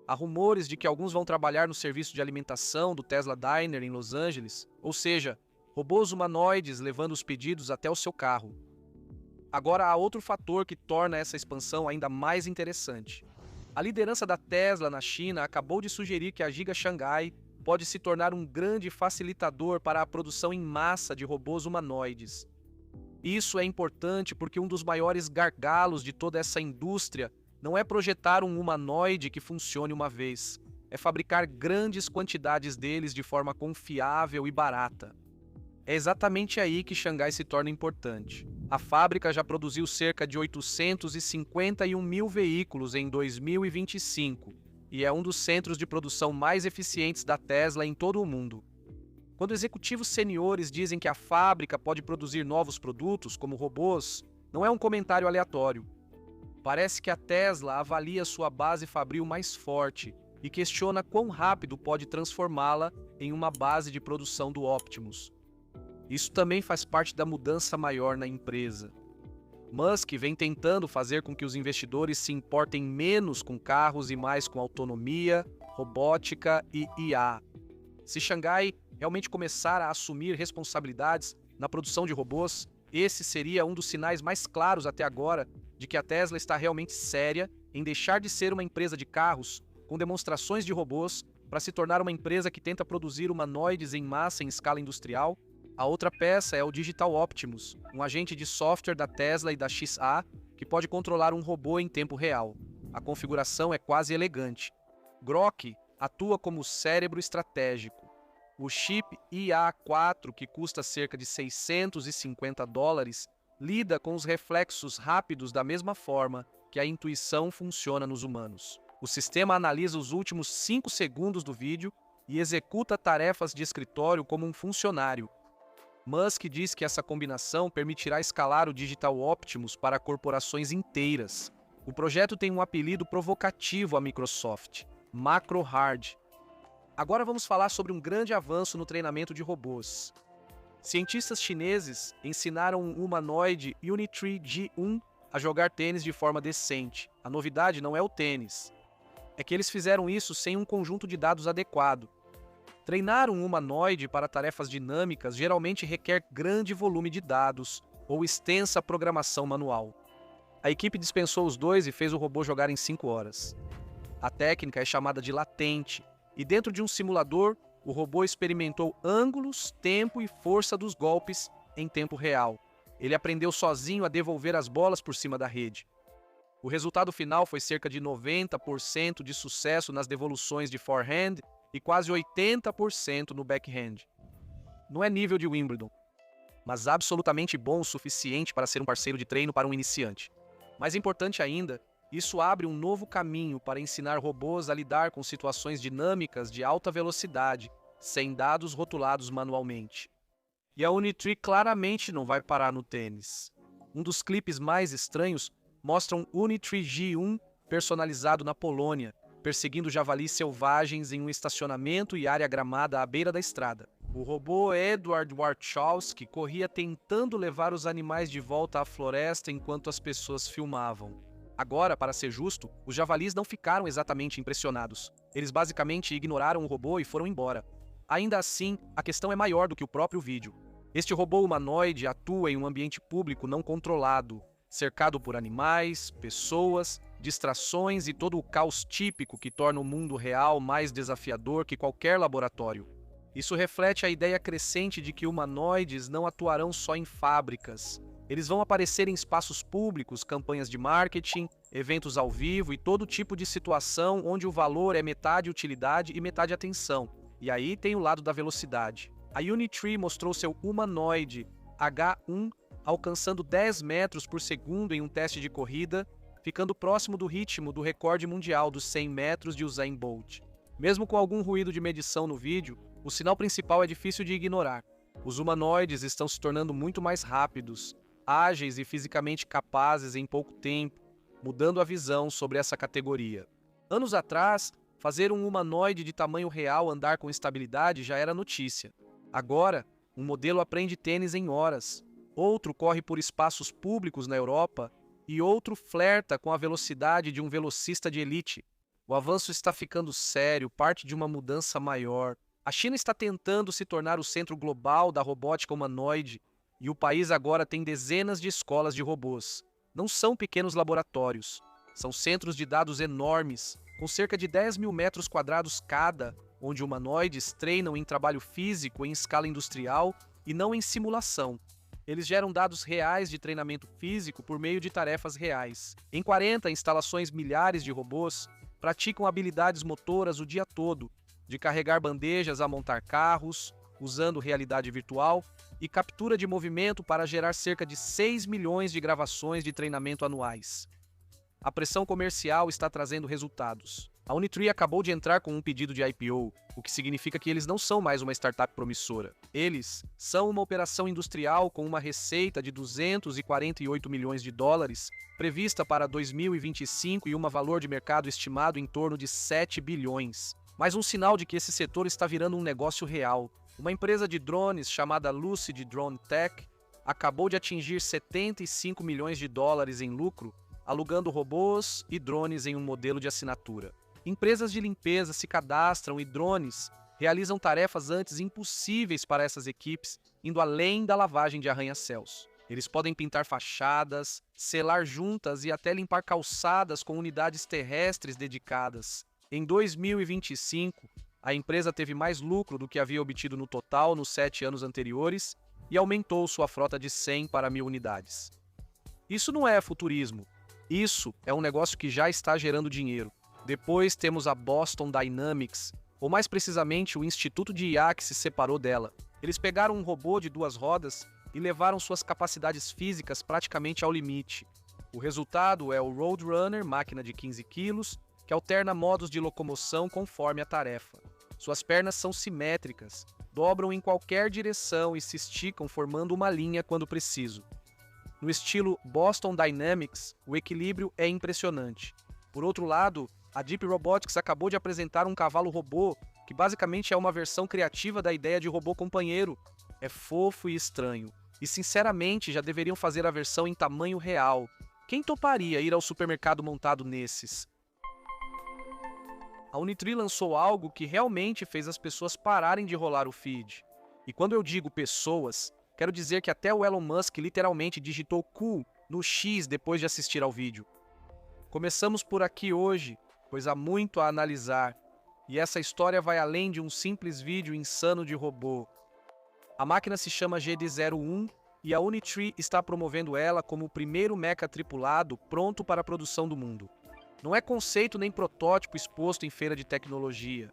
Há rumores de que alguns vão trabalhar no serviço de alimentação do Tesla Diner em Los Angeles, ou seja, robôs humanoides levando os pedidos até o seu carro. Agora há outro fator que torna essa expansão ainda mais interessante. A liderança da Tesla na China acabou de sugerir que a Giga Shanghai pode se tornar um grande facilitador para a produção em massa de robôs humanoides. Isso é importante porque um dos maiores gargalos de toda essa indústria não é projetar um humanoide que funcione uma vez, é fabricar grandes quantidades deles de forma confiável e barata. É exatamente aí que Xangai se torna importante. A fábrica já produziu cerca de 851 mil veículos em 2025 e é um dos centros de produção mais eficientes da Tesla em todo o mundo. Quando executivos seniores dizem que a fábrica pode produzir novos produtos, como robôs, não é um comentário aleatório. Parece que a Tesla avalia sua base fabril mais forte e questiona quão rápido pode transformá-la em uma base de produção do Optimus. Isso também faz parte da mudança maior na empresa. Musk vem tentando fazer com que os investidores se importem menos com carros e mais com autonomia, robótica e IA. Se Xangai realmente começar a assumir responsabilidades na produção de robôs, esse seria um dos sinais mais claros até agora de que a Tesla está realmente séria em deixar de ser uma empresa de carros com demonstrações de robôs para se tornar uma empresa que tenta produzir humanoides em massa em escala industrial. A outra peça é o Digital Optimus, um agente de software da Tesla e da XA que pode controlar um robô em tempo real. A configuração é quase elegante. Grok atua como cérebro estratégico. O chip IA4, que custa cerca de $650, lida com os reflexos rápidos da mesma forma que a intuição funciona nos humanos. O sistema analisa os últimos 5 segundos do vídeo e executa tarefas de escritório como um funcionário. Musk diz que essa combinação permitirá escalar o Digital Optimus para corporações inteiras. O projeto tem um apelido provocativo à Microsoft, Macro Hard. Agora vamos falar sobre um grande avanço no treinamento de robôs. Cientistas chineses ensinaram um humanoide Unitree G1 a jogar tênis de forma decente. A novidade não é o tênis, é que eles fizeram isso sem um conjunto de dados adequado. Treinar um humanoide para tarefas dinâmicas geralmente requer grande volume de dados ou extensa programação manual. A equipe dispensou os dois e fez o robô jogar em 5 horas. A técnica é chamada de latente, e dentro de um simulador, o robô experimentou ângulos, tempo e força dos golpes em tempo real. Ele aprendeu sozinho a devolver as bolas por cima da rede. O resultado final foi cerca de 90% de sucesso nas devoluções de forehand e quase 80% no backhand. Não é nível de Wimbledon, mas absolutamente bom o suficiente para ser um parceiro de treino para um iniciante. Mais importante ainda, isso abre um novo caminho para ensinar robôs a lidar com situações dinâmicas de alta velocidade, sem dados rotulados manualmente. E a Unitree claramente não vai parar no tênis. Um dos clipes mais estranhos mostra um Unitree G1 personalizado na Polônia, perseguindo javalis selvagens em um estacionamento e área gramada à beira da estrada. O robô Edward Warchowski corria tentando levar os animais de volta à floresta enquanto as pessoas filmavam. Agora, para ser justo, os javalis não ficaram exatamente impressionados. Eles basicamente ignoraram o robô e foram embora. Ainda assim, a questão é maior do que o próprio vídeo. Este robô humanoide atua em um ambiente público não controlado, cercado por animais, pessoas, distrações e todo o caos típico que torna o mundo real mais desafiador que qualquer laboratório. Isso reflete a ideia crescente de que humanoides não atuarão só em fábricas. Eles vão aparecer em espaços públicos, campanhas de marketing, eventos ao vivo e todo tipo de situação onde o valor é metade utilidade e metade atenção. E aí tem o lado da velocidade. A Unitree mostrou seu humanoide H1 alcançando 10 metros por segundo em um teste de corrida, ficando próximo do ritmo do recorde mundial dos 100 metros de Usain Bolt. Mesmo com algum ruído de medição no vídeo, o sinal principal é difícil de ignorar. Os humanoides estão se tornando muito mais rápidos, ágeis e fisicamente capazes em pouco tempo, mudando a visão sobre essa categoria. Anos atrás, fazer um humanoide de tamanho real andar com estabilidade já era notícia. Agora, um modelo aprende tênis em horas, outro corre por espaços públicos na Europa e outro flerta com a velocidade de um velocista de elite. O avanço está ficando sério, parte de uma mudança maior. A China está tentando se tornar o centro global da robótica humanoide e o país agora tem dezenas de escolas de robôs. Não são pequenos laboratórios, são centros de dados enormes, com cerca de 10 mil metros quadrados cada, onde humanoides treinam em trabalho físico em escala industrial e não em simulação. Eles geram dados reais de treinamento físico por meio de tarefas reais. Em 40 instalações, milhares de robôs praticam habilidades motoras o dia todo, de carregar bandejas a montar carros, usando realidade virtual, e captura de movimento para gerar cerca de 6 milhões de gravações de treinamento anuais. A pressão comercial está trazendo resultados. A Unitree acabou de entrar com um pedido de IPO, o que significa que eles não são mais uma startup promissora. Eles são uma operação industrial com uma receita de 248 milhões de dólares, prevista para 2025 e um valor de mercado estimado em torno de 7 bilhões. Mais um sinal de que esse setor está virando um negócio real. Uma empresa de drones chamada Lucid Drone Tech acabou de atingir 75 milhões de dólares em lucro, alugando robôs e drones em um modelo de assinatura. Empresas de limpeza se cadastram e drones realizam tarefas antes impossíveis para essas equipes, indo além da lavagem de arranha-céus. Eles podem pintar fachadas, selar juntas e até limpar calçadas com unidades terrestres dedicadas. Em 2025, a empresa teve mais lucro do que havia obtido no total nos 7 anos anteriores e aumentou sua frota de 100 para 1.000 unidades. Isso não é futurismo. Isso é um negócio que já está gerando dinheiro. Depois temos a Boston Dynamics, ou mais precisamente o Instituto de IA que se separou dela. Eles pegaram um robô de 2 rodas e levaram suas capacidades físicas praticamente ao limite. O resultado é o Roadrunner, máquina de 15 quilos, que alterna modos de locomoção conforme a tarefa. Suas pernas são simétricas, dobram em qualquer direção e se esticam formando uma linha quando preciso. No estilo Boston Dynamics, o equilíbrio é impressionante. Por outro lado, a Deep Robotics acabou de apresentar um cavalo-robô, que basicamente é uma versão criativa da ideia de robô companheiro. É fofo e estranho. E sinceramente já deveriam fazer a versão em tamanho real. Quem toparia ir ao supermercado montado nesses? A Unitree lançou algo que realmente fez as pessoas pararem de rolar o feed. E quando eu digo pessoas, quero dizer que até o Elon Musk literalmente digitou cool no X depois de assistir ao vídeo. Começamos por aqui hoje, pois há muito a analisar, e essa história vai além de um simples vídeo insano de robô. A máquina se chama GD01 e a Unitree está promovendo ela como o primeiro mecha tripulado pronto para a produção do mundo. Não é conceito nem protótipo exposto em feira de tecnologia.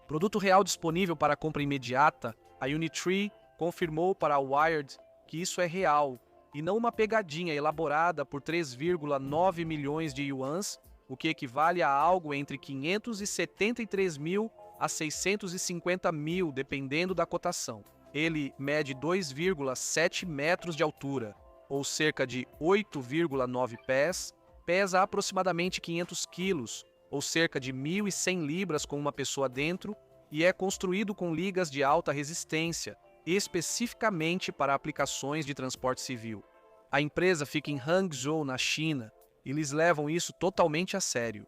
Produto real disponível para compra imediata, a Unitree confirmou para a Wired que isso é real, e não uma pegadinha elaborada por 3,9 milhões de yuans, o que equivale a algo entre 573 mil a 650 mil, dependendo da cotação. Ele mede 2,7 metros de altura, ou cerca de 8,9 pés, pesa aproximadamente 500 quilos, ou cerca de 1.100 libras com uma pessoa dentro, e é construído com ligas de alta resistência, especificamente para aplicações de transporte civil. A empresa fica em Hangzhou, na China, e eles levam isso totalmente a sério.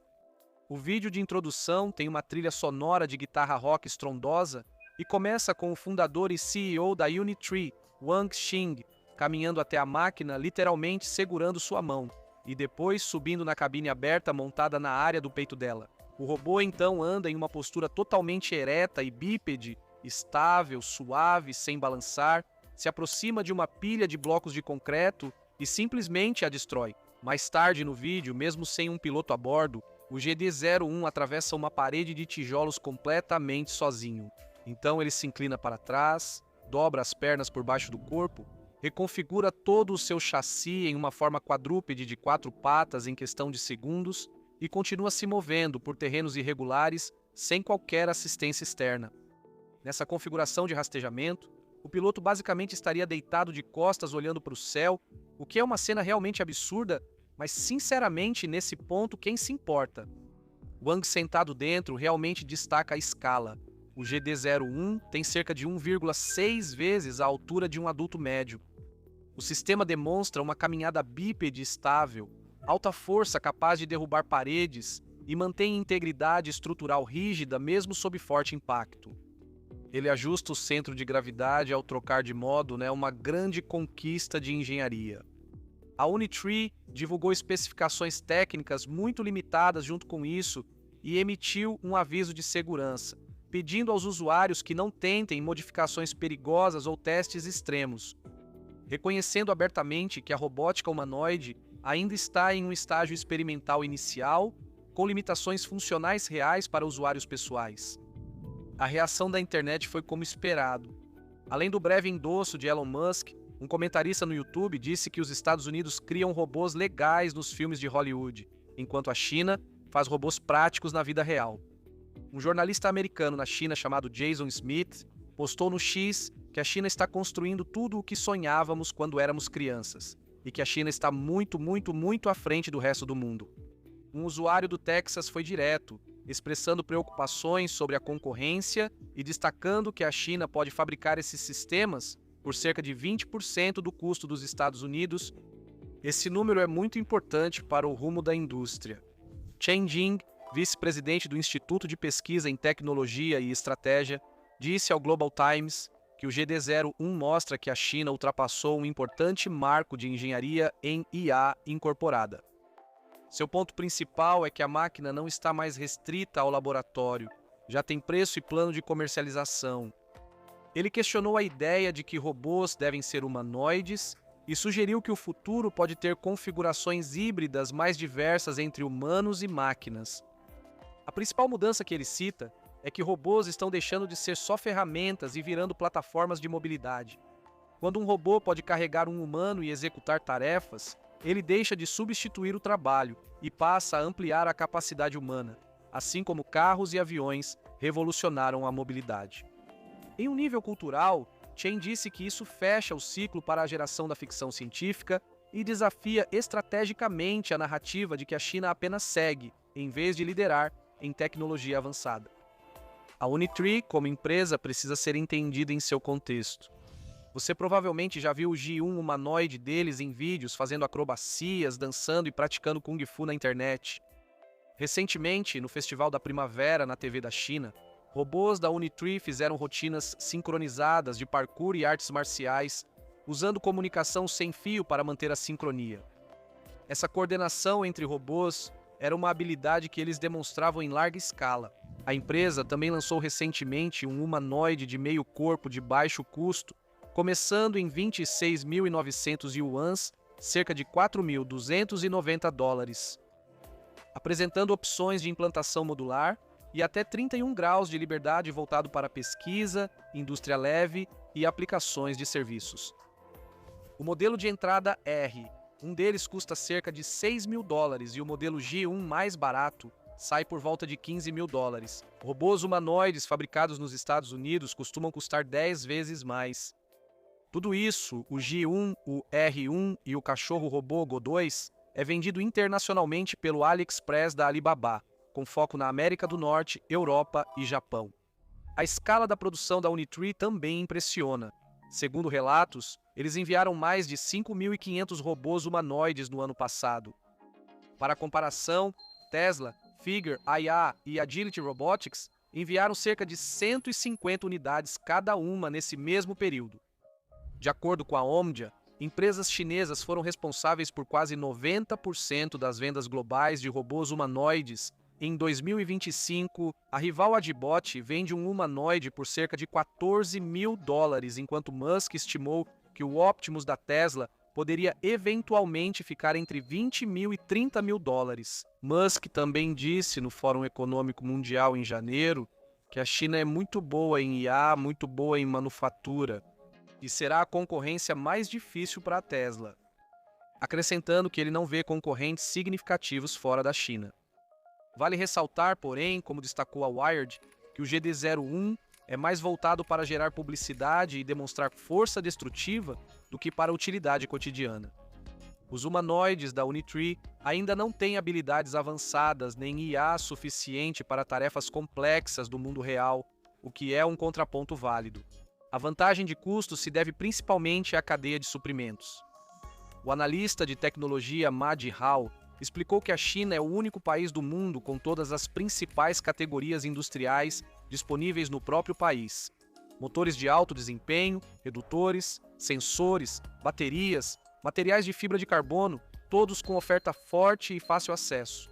O vídeo de introdução tem uma trilha sonora de guitarra rock estrondosa e começa com o fundador e CEO da Unitree, Wang Xing, caminhando até a máquina literalmente segurando sua mão, e depois subindo na cabine aberta montada na área do peito dela. O robô então anda em uma postura totalmente ereta e bípede, estável, suave, sem balançar, se aproxima de uma pilha de blocos de concreto e simplesmente a destrói. Mais tarde no vídeo, mesmo sem um piloto a bordo, o GD01 atravessa uma parede de tijolos completamente sozinho. Então ele se inclina para trás, dobra as pernas por baixo do corpo, reconfigura todo o seu chassi em uma forma quadrúpede de 4 patas em questão de segundos e continua se movendo por terrenos irregulares sem qualquer assistência externa. Nessa configuração de rastejamento, o piloto basicamente estaria deitado de costas olhando para o céu, o que é uma cena realmente absurda, mas sinceramente nesse ponto quem se importa? Wang sentado dentro realmente destaca a escala. O GD01 tem cerca de 1,6 vezes a altura de um adulto médio. O sistema demonstra uma caminhada bípede estável, alta força capaz de derrubar paredes e mantém integridade estrutural rígida mesmo sob forte impacto. Ele ajusta o centro de gravidade ao trocar de modo, uma grande conquista de engenharia. A Unitree divulgou especificações técnicas muito limitadas junto com isso e emitiu um aviso de segurança, pedindo aos usuários que não tentem modificações perigosas ou testes extremos, reconhecendo abertamente que a robótica humanoide ainda está em um estágio experimental inicial, com limitações funcionais reais para usuários pessoais. A reação da internet foi como esperado. Além do breve endosso de Elon Musk, um comentarista no YouTube disse que os Estados Unidos criam robôs legais nos filmes de Hollywood, enquanto a China faz robôs práticos na vida real. Um jornalista americano na China chamado Jason Smith postou no X que a China está construindo tudo o que sonhávamos quando éramos crianças e que a China está muito, muito, muito à frente do resto do mundo. Um usuário do Texas foi direto, expressando preocupações sobre a concorrência e destacando que a China pode fabricar esses sistemas por cerca de 20% do custo dos Estados Unidos. Esse número é muito importante para o rumo da indústria. Chen Jing, vice-presidente do Instituto de Pesquisa em Tecnologia e Estratégia, disse ao Global Times que o GD01 mostra que a China ultrapassou um importante marco de engenharia em IA incorporada. Seu ponto principal é que a máquina não está mais restrita ao laboratório, já tem preço e plano de comercialização. Ele questionou a ideia de que robôs devem ser humanoides e sugeriu que o futuro pode ter configurações híbridas mais diversas entre humanos e máquinas. A principal mudança que ele cita é que robôs estão deixando de ser só ferramentas e virando plataformas de mobilidade. Quando um robô pode carregar um humano e executar tarefas, ele deixa de substituir o trabalho e passa a ampliar a capacidade humana, assim como carros e aviões revolucionaram a mobilidade. Em um nível cultural, Chen disse que isso fecha o ciclo para a geração da ficção científica e desafia estrategicamente a narrativa de que a China apenas segue, em vez de liderar, em tecnologia avançada. A Unitree, como empresa, precisa ser entendida em seu contexto. Você provavelmente já viu o G1 humanoide deles em vídeos fazendo acrobacias, dançando e praticando Kung Fu na internet. Recentemente, no Festival da Primavera na TV da China, robôs da Unitree fizeram rotinas sincronizadas de parkour e artes marciais, usando comunicação sem fio para manter a sincronia. Essa coordenação entre robôs era uma habilidade que eles demonstravam em larga escala. A empresa também lançou recentemente um humanoide de meio corpo de baixo custo, começando em 26.900 yuans, cerca de 4.290 dólares, apresentando opções de implantação modular e até 31 graus de liberdade voltado para pesquisa, indústria leve e aplicações de serviços. O modelo de entrada R, um deles custa cerca de 6 mil dólares e o modelo G1 mais barato sai por volta de 15 mil dólares. Robôs humanoides fabricados nos Estados Unidos costumam custar 10 vezes mais. Tudo isso, o G1, o R1 e o cachorro robô Go2, é vendido internacionalmente pelo AliExpress da Alibaba, com foco na América do Norte, Europa e Japão. A escala da produção da Unitree também impressiona. Segundo relatos, eles enviaram mais de 5.500 robôs humanoides no ano passado. Para comparação, Tesla, Figure, IA e Agility Robotics enviaram cerca de 150 unidades cada uma nesse mesmo período. De acordo com a Omdia, empresas chinesas foram responsáveis por quase 90% das vendas globais de robôs humanoides. Em 2025, a rival Adibot vende um humanoide por cerca de 14 mil dólares, enquanto Musk estimou que o Optimus da Tesla poderia eventualmente ficar entre 20 mil e 30 mil dólares. Musk também disse no Fórum Econômico Mundial em janeiro que a China é muito boa em IA, muito boa em manufatura, e será a concorrência mais difícil para a Tesla, acrescentando que ele não vê concorrentes significativos fora da China. Vale ressaltar, porém, como destacou a Wired, que o GD01 é mais voltado para gerar publicidade e demonstrar força destrutiva do que para utilidade cotidiana. Os humanoides da Unitree ainda não têm habilidades avançadas nem IA suficiente para tarefas complexas do mundo real, o que é um contraponto válido. A vantagem de custo se deve principalmente à cadeia de suprimentos. O analista de tecnologia Madi Hao explicou que a China é o único país do mundo com todas as principais categorias industriais disponíveis no próprio país. Motores de alto desempenho, redutores, sensores, baterias, materiais de fibra de carbono, todos com oferta forte e fácil acesso.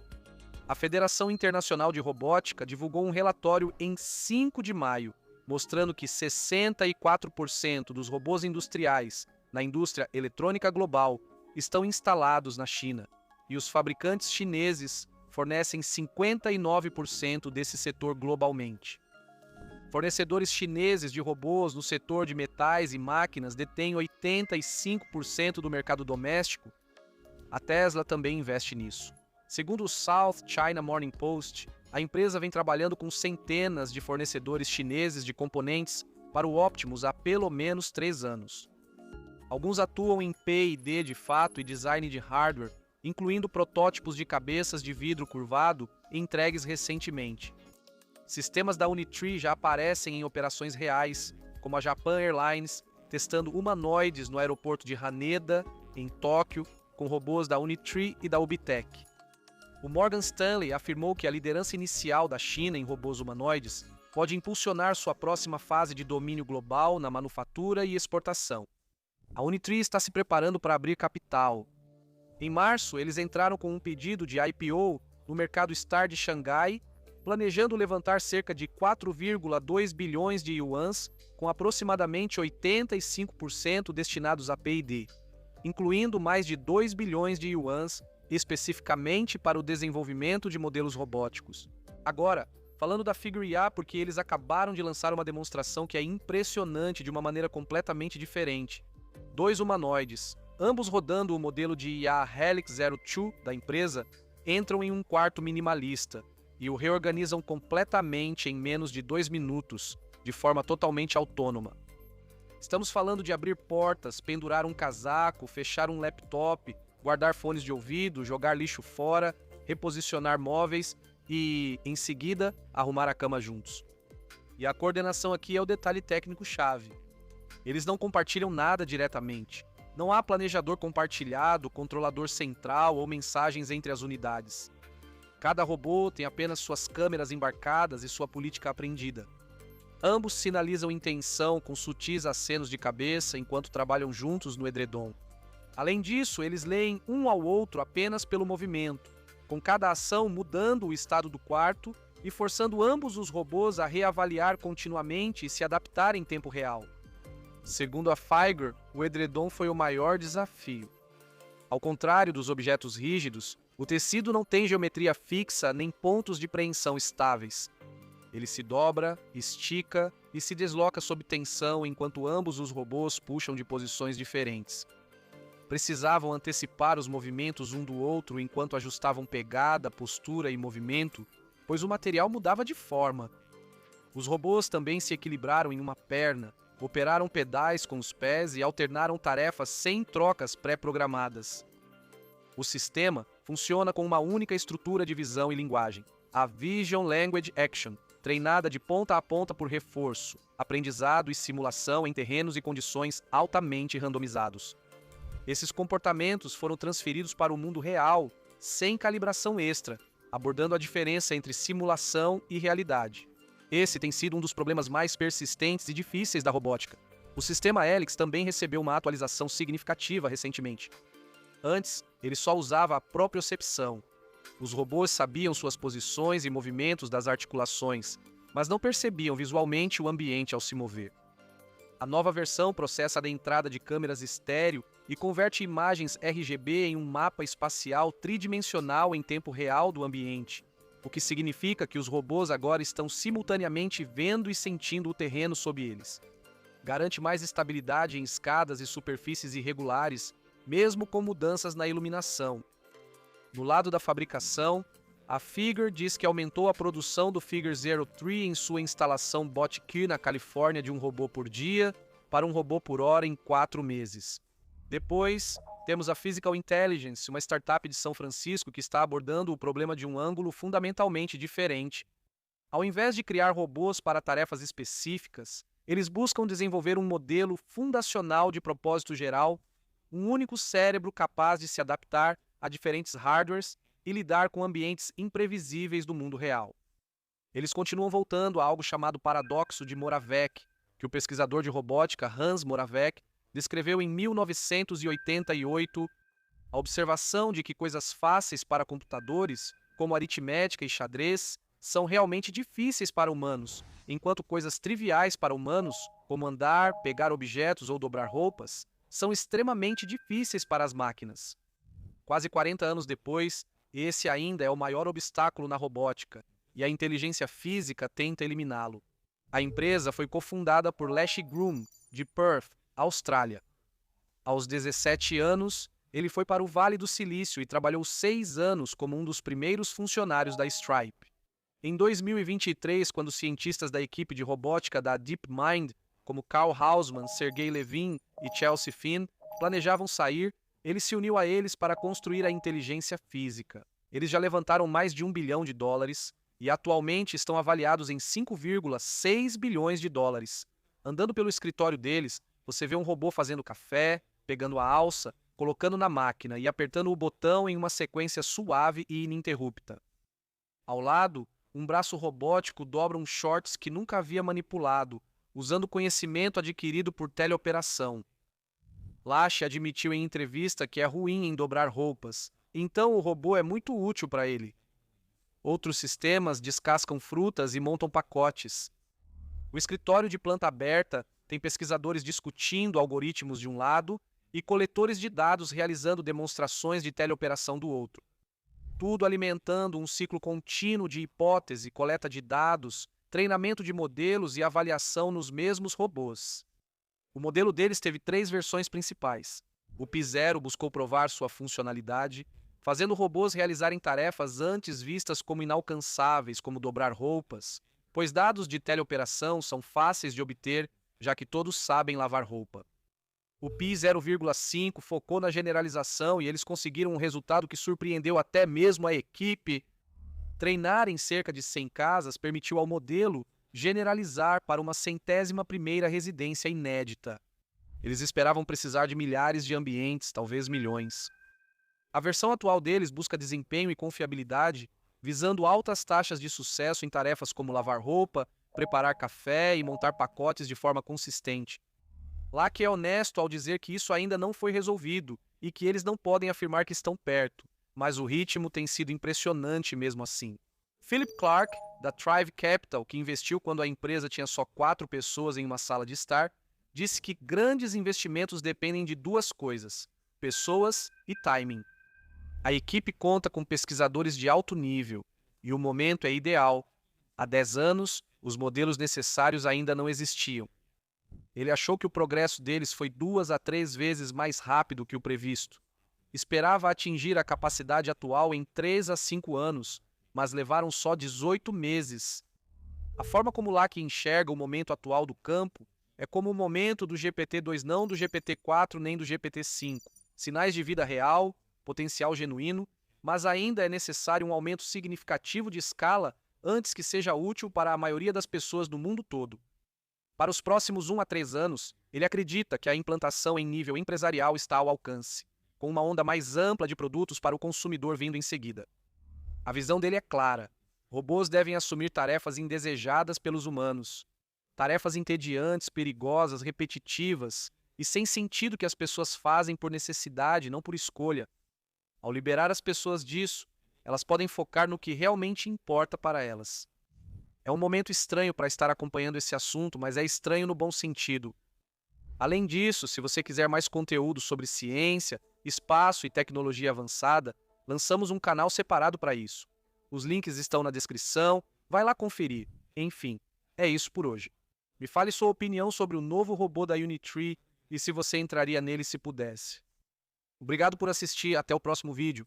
A Federação Internacional de Robótica divulgou um relatório em 5 de maio, mostrando que 64% dos robôs industriais na indústria eletrônica global estão instalados na China, e os fabricantes chineses fornecem 59% desse setor globalmente. Fornecedores chineses de robôs no setor de metais e máquinas detêm 85% do mercado doméstico. A Tesla também investe nisso. Segundo o South China Morning Post, a empresa vem trabalhando com centenas de fornecedores chineses de componentes para o Optimus há pelo menos 3 anos. Alguns atuam em P&D de fato e design de hardware, incluindo protótipos de cabeças de vidro curvado entregues recentemente. Sistemas da Unitree já aparecem em operações reais, como a Japan Airlines, testando humanoides no aeroporto de Haneda, em Tóquio, com robôs da Unitree e da Ubitech. O Morgan Stanley afirmou que a liderança inicial da China em robôs humanoides pode impulsionar sua próxima fase de domínio global na manufatura e exportação. A Unitree está se preparando para abrir capital. Em março, eles entraram com um pedido de IPO no mercado STAR de Xangai, planejando levantar cerca de 4,2 bilhões de yuans, com aproximadamente 85% destinados a P&D, incluindo mais de 2 bilhões de yuans especificamente para o desenvolvimento de modelos robóticos. Agora, falando da Figure IA, porque eles acabaram de lançar uma demonstração que é impressionante de uma maneira completamente diferente. 2 humanoides, ambos rodando o modelo de IA Helix 02 da empresa, entram em um quarto minimalista e o reorganizam completamente em menos de 2 minutos, de forma totalmente autônoma. Estamos falando de abrir portas, pendurar um casaco, fechar um laptop, guardar fones de ouvido, jogar lixo fora, reposicionar móveis e, em seguida, arrumar a cama juntos. E a coordenação aqui é o detalhe técnico-chave. Eles não compartilham nada diretamente. Não há planejador compartilhado, controlador central ou mensagens entre as unidades. Cada robô tem apenas suas câmeras embarcadas e sua política aprendida. Ambos sinalizam intenção com sutis acenos de cabeça enquanto trabalham juntos no edredom. Além disso, eles leem um ao outro apenas pelo movimento, com cada ação mudando o estado do quarto e forçando ambos os robôs a reavaliar continuamente e se adaptar em tempo real. Segundo a Figure, o edredom foi o maior desafio. Ao contrário dos objetos rígidos, o tecido não tem geometria fixa nem pontos de preensão estáveis. Ele se dobra, estica e se desloca sob tensão enquanto ambos os robôs puxam de posições diferentes. Precisavam antecipar os movimentos um do outro enquanto ajustavam pegada, postura e movimento, pois o material mudava de forma. Os robôs também se equilibraram em uma perna, operaram pedais com os pés e alternaram tarefas sem trocas pré-programadas. O sistema funciona com uma única estrutura de visão e linguagem, a Vision Language Action, treinada de ponta a ponta por reforço, aprendizado e simulação em terrenos e condições altamente randomizados. Esses comportamentos foram transferidos para o mundo real, sem calibração extra, abordando a diferença entre simulação e realidade. Esse tem sido um dos problemas mais persistentes e difíceis da robótica. O sistema Helix também recebeu uma atualização significativa recentemente. Antes, ele só usava a propriocepção. Os robôs sabiam suas posições e movimentos das articulações, mas não percebiam visualmente o ambiente ao se mover. A nova versão processa a entrada de câmeras estéreo e converte imagens RGB em um mapa espacial tridimensional em tempo real do ambiente, o que significa que os robôs agora estão simultaneamente vendo e sentindo o terreno sob eles. Garante mais estabilidade em escadas e superfícies irregulares, mesmo com mudanças na iluminação. No lado da fabricação, a Figure diz que aumentou a produção do Figure 03 em sua instalação Botkey na Califórnia de um robô por dia para um robô por hora em 4 meses. Depois, temos a Physical Intelligence, uma startup de São Francisco que está abordando o problema de um ângulo fundamentalmente diferente. Ao invés de criar robôs para tarefas específicas, eles buscam desenvolver um modelo fundacional de propósito geral, um único cérebro capaz de se adaptar a diferentes hardwares e lidar com ambientes imprevisíveis do mundo real. Eles continuam voltando a algo chamado paradoxo de Moravec, que o pesquisador de robótica Hans Moravec descreveu em 1988, a observação de que coisas fáceis para computadores, como aritmética e xadrez, são realmente difíceis para humanos, enquanto coisas triviais para humanos, como andar, pegar objetos ou dobrar roupas, são extremamente difíceis para as máquinas. Quase 40 anos depois, esse ainda é o maior obstáculo na robótica, e a inteligência física tenta eliminá-lo. A empresa foi cofundada por Leslie Groom, de Perth, Austrália. Aos 17 anos, Ele foi para o Vale do Silício e trabalhou 6 anos como um dos primeiros funcionários da Stripe. Em 2023, quando cientistas da equipe de robótica da DeepMind, como Carl Hausmann, Sergey Levin e Chelsea Finn, planejavam sair, ele se uniu a eles para construir a inteligência física. Eles já levantaram mais de $1 bilhão e atualmente estão avaliados em 5,6 bilhões de dólares. Andando pelo escritório deles, você vê um robô fazendo café, pegando a alça, colocando na máquina e apertando o botão em uma sequência suave e ininterrupta. Ao lado, um braço robótico dobra um shorts que nunca havia manipulado, usando conhecimento adquirido por teleoperação. Lash admitiu em entrevista que é ruim em dobrar roupas, então o robô é muito útil para ele. Outros sistemas descascam frutas e montam pacotes. O escritório de planta aberta tem pesquisadores discutindo algoritmos de um lado e coletores de dados realizando demonstrações de teleoperação do outro. Tudo alimentando um ciclo contínuo de hipótese, coleta de dados, treinamento de modelos e avaliação nos mesmos robôs. O modelo deles teve 3 versões principais. O P0 buscou provar sua funcionalidade, fazendo robôs realizarem tarefas antes vistas como inalcançáveis, como dobrar roupas, pois dados de teleoperação são fáceis de obter, já que todos sabem lavar roupa. O Pi 0,5 focou na generalização e eles conseguiram um resultado que surpreendeu até mesmo a equipe. Treinar em cerca de 100 casas permitiu ao modelo generalizar para uma 100ª residência inédita. Eles esperavam precisar de milhares de ambientes, talvez milhões. A versão atual deles busca desempenho e confiabilidade, visando altas taxas de sucesso em tarefas como lavar roupa, preparar café e montar pacotes de forma consistente. Lack é honesto ao dizer que isso ainda não foi resolvido e que eles não podem afirmar que estão perto, mas o ritmo tem sido impressionante mesmo assim. Philip Clark, da Thrive Capital, que investiu quando a empresa tinha só 4 pessoas em uma sala de estar, disse que grandes investimentos dependem de 2 coisas: pessoas e timing. A equipe conta com pesquisadores de alto nível e o momento é ideal. Há 10 anos, os modelos necessários ainda não existiam. Ele achou que o progresso deles foi 2 a 3 vezes mais rápido que o previsto. Esperava atingir a capacidade atual em 3 a 5 anos, mas levaram só 18 meses. A forma como Lack enxerga o momento atual do campo é como o momento do GPT-2, não do GPT-4 nem do GPT-5. Sinais de vida real, potencial genuíno, mas ainda é necessário um aumento significativo de escala antes que seja útil para a maioria das pessoas do mundo todo. Para os próximos 1 a 3 anos, ele acredita que a implantação em nível empresarial está ao alcance, com uma onda mais ampla de produtos para o consumidor vindo em seguida. A visão dele é clara. Robôs devem assumir tarefas indesejadas pelos humanos. Tarefas entediantes, perigosas, repetitivas e sem sentido que as pessoas fazem por necessidade, não por escolha. Ao liberar as pessoas disso, elas podem focar no que realmente importa para elas. É um momento estranho para estar acompanhando esse assunto, mas é estranho no bom sentido. Além disso, se você quiser mais conteúdo sobre ciência, espaço e tecnologia avançada, lançamos um canal separado para isso. Os links estão na descrição, vai lá conferir. Enfim, é isso por hoje. Me fale sua opinião sobre o novo robô da Unitree e se você entraria nele se pudesse. Obrigado por assistir, até o próximo vídeo.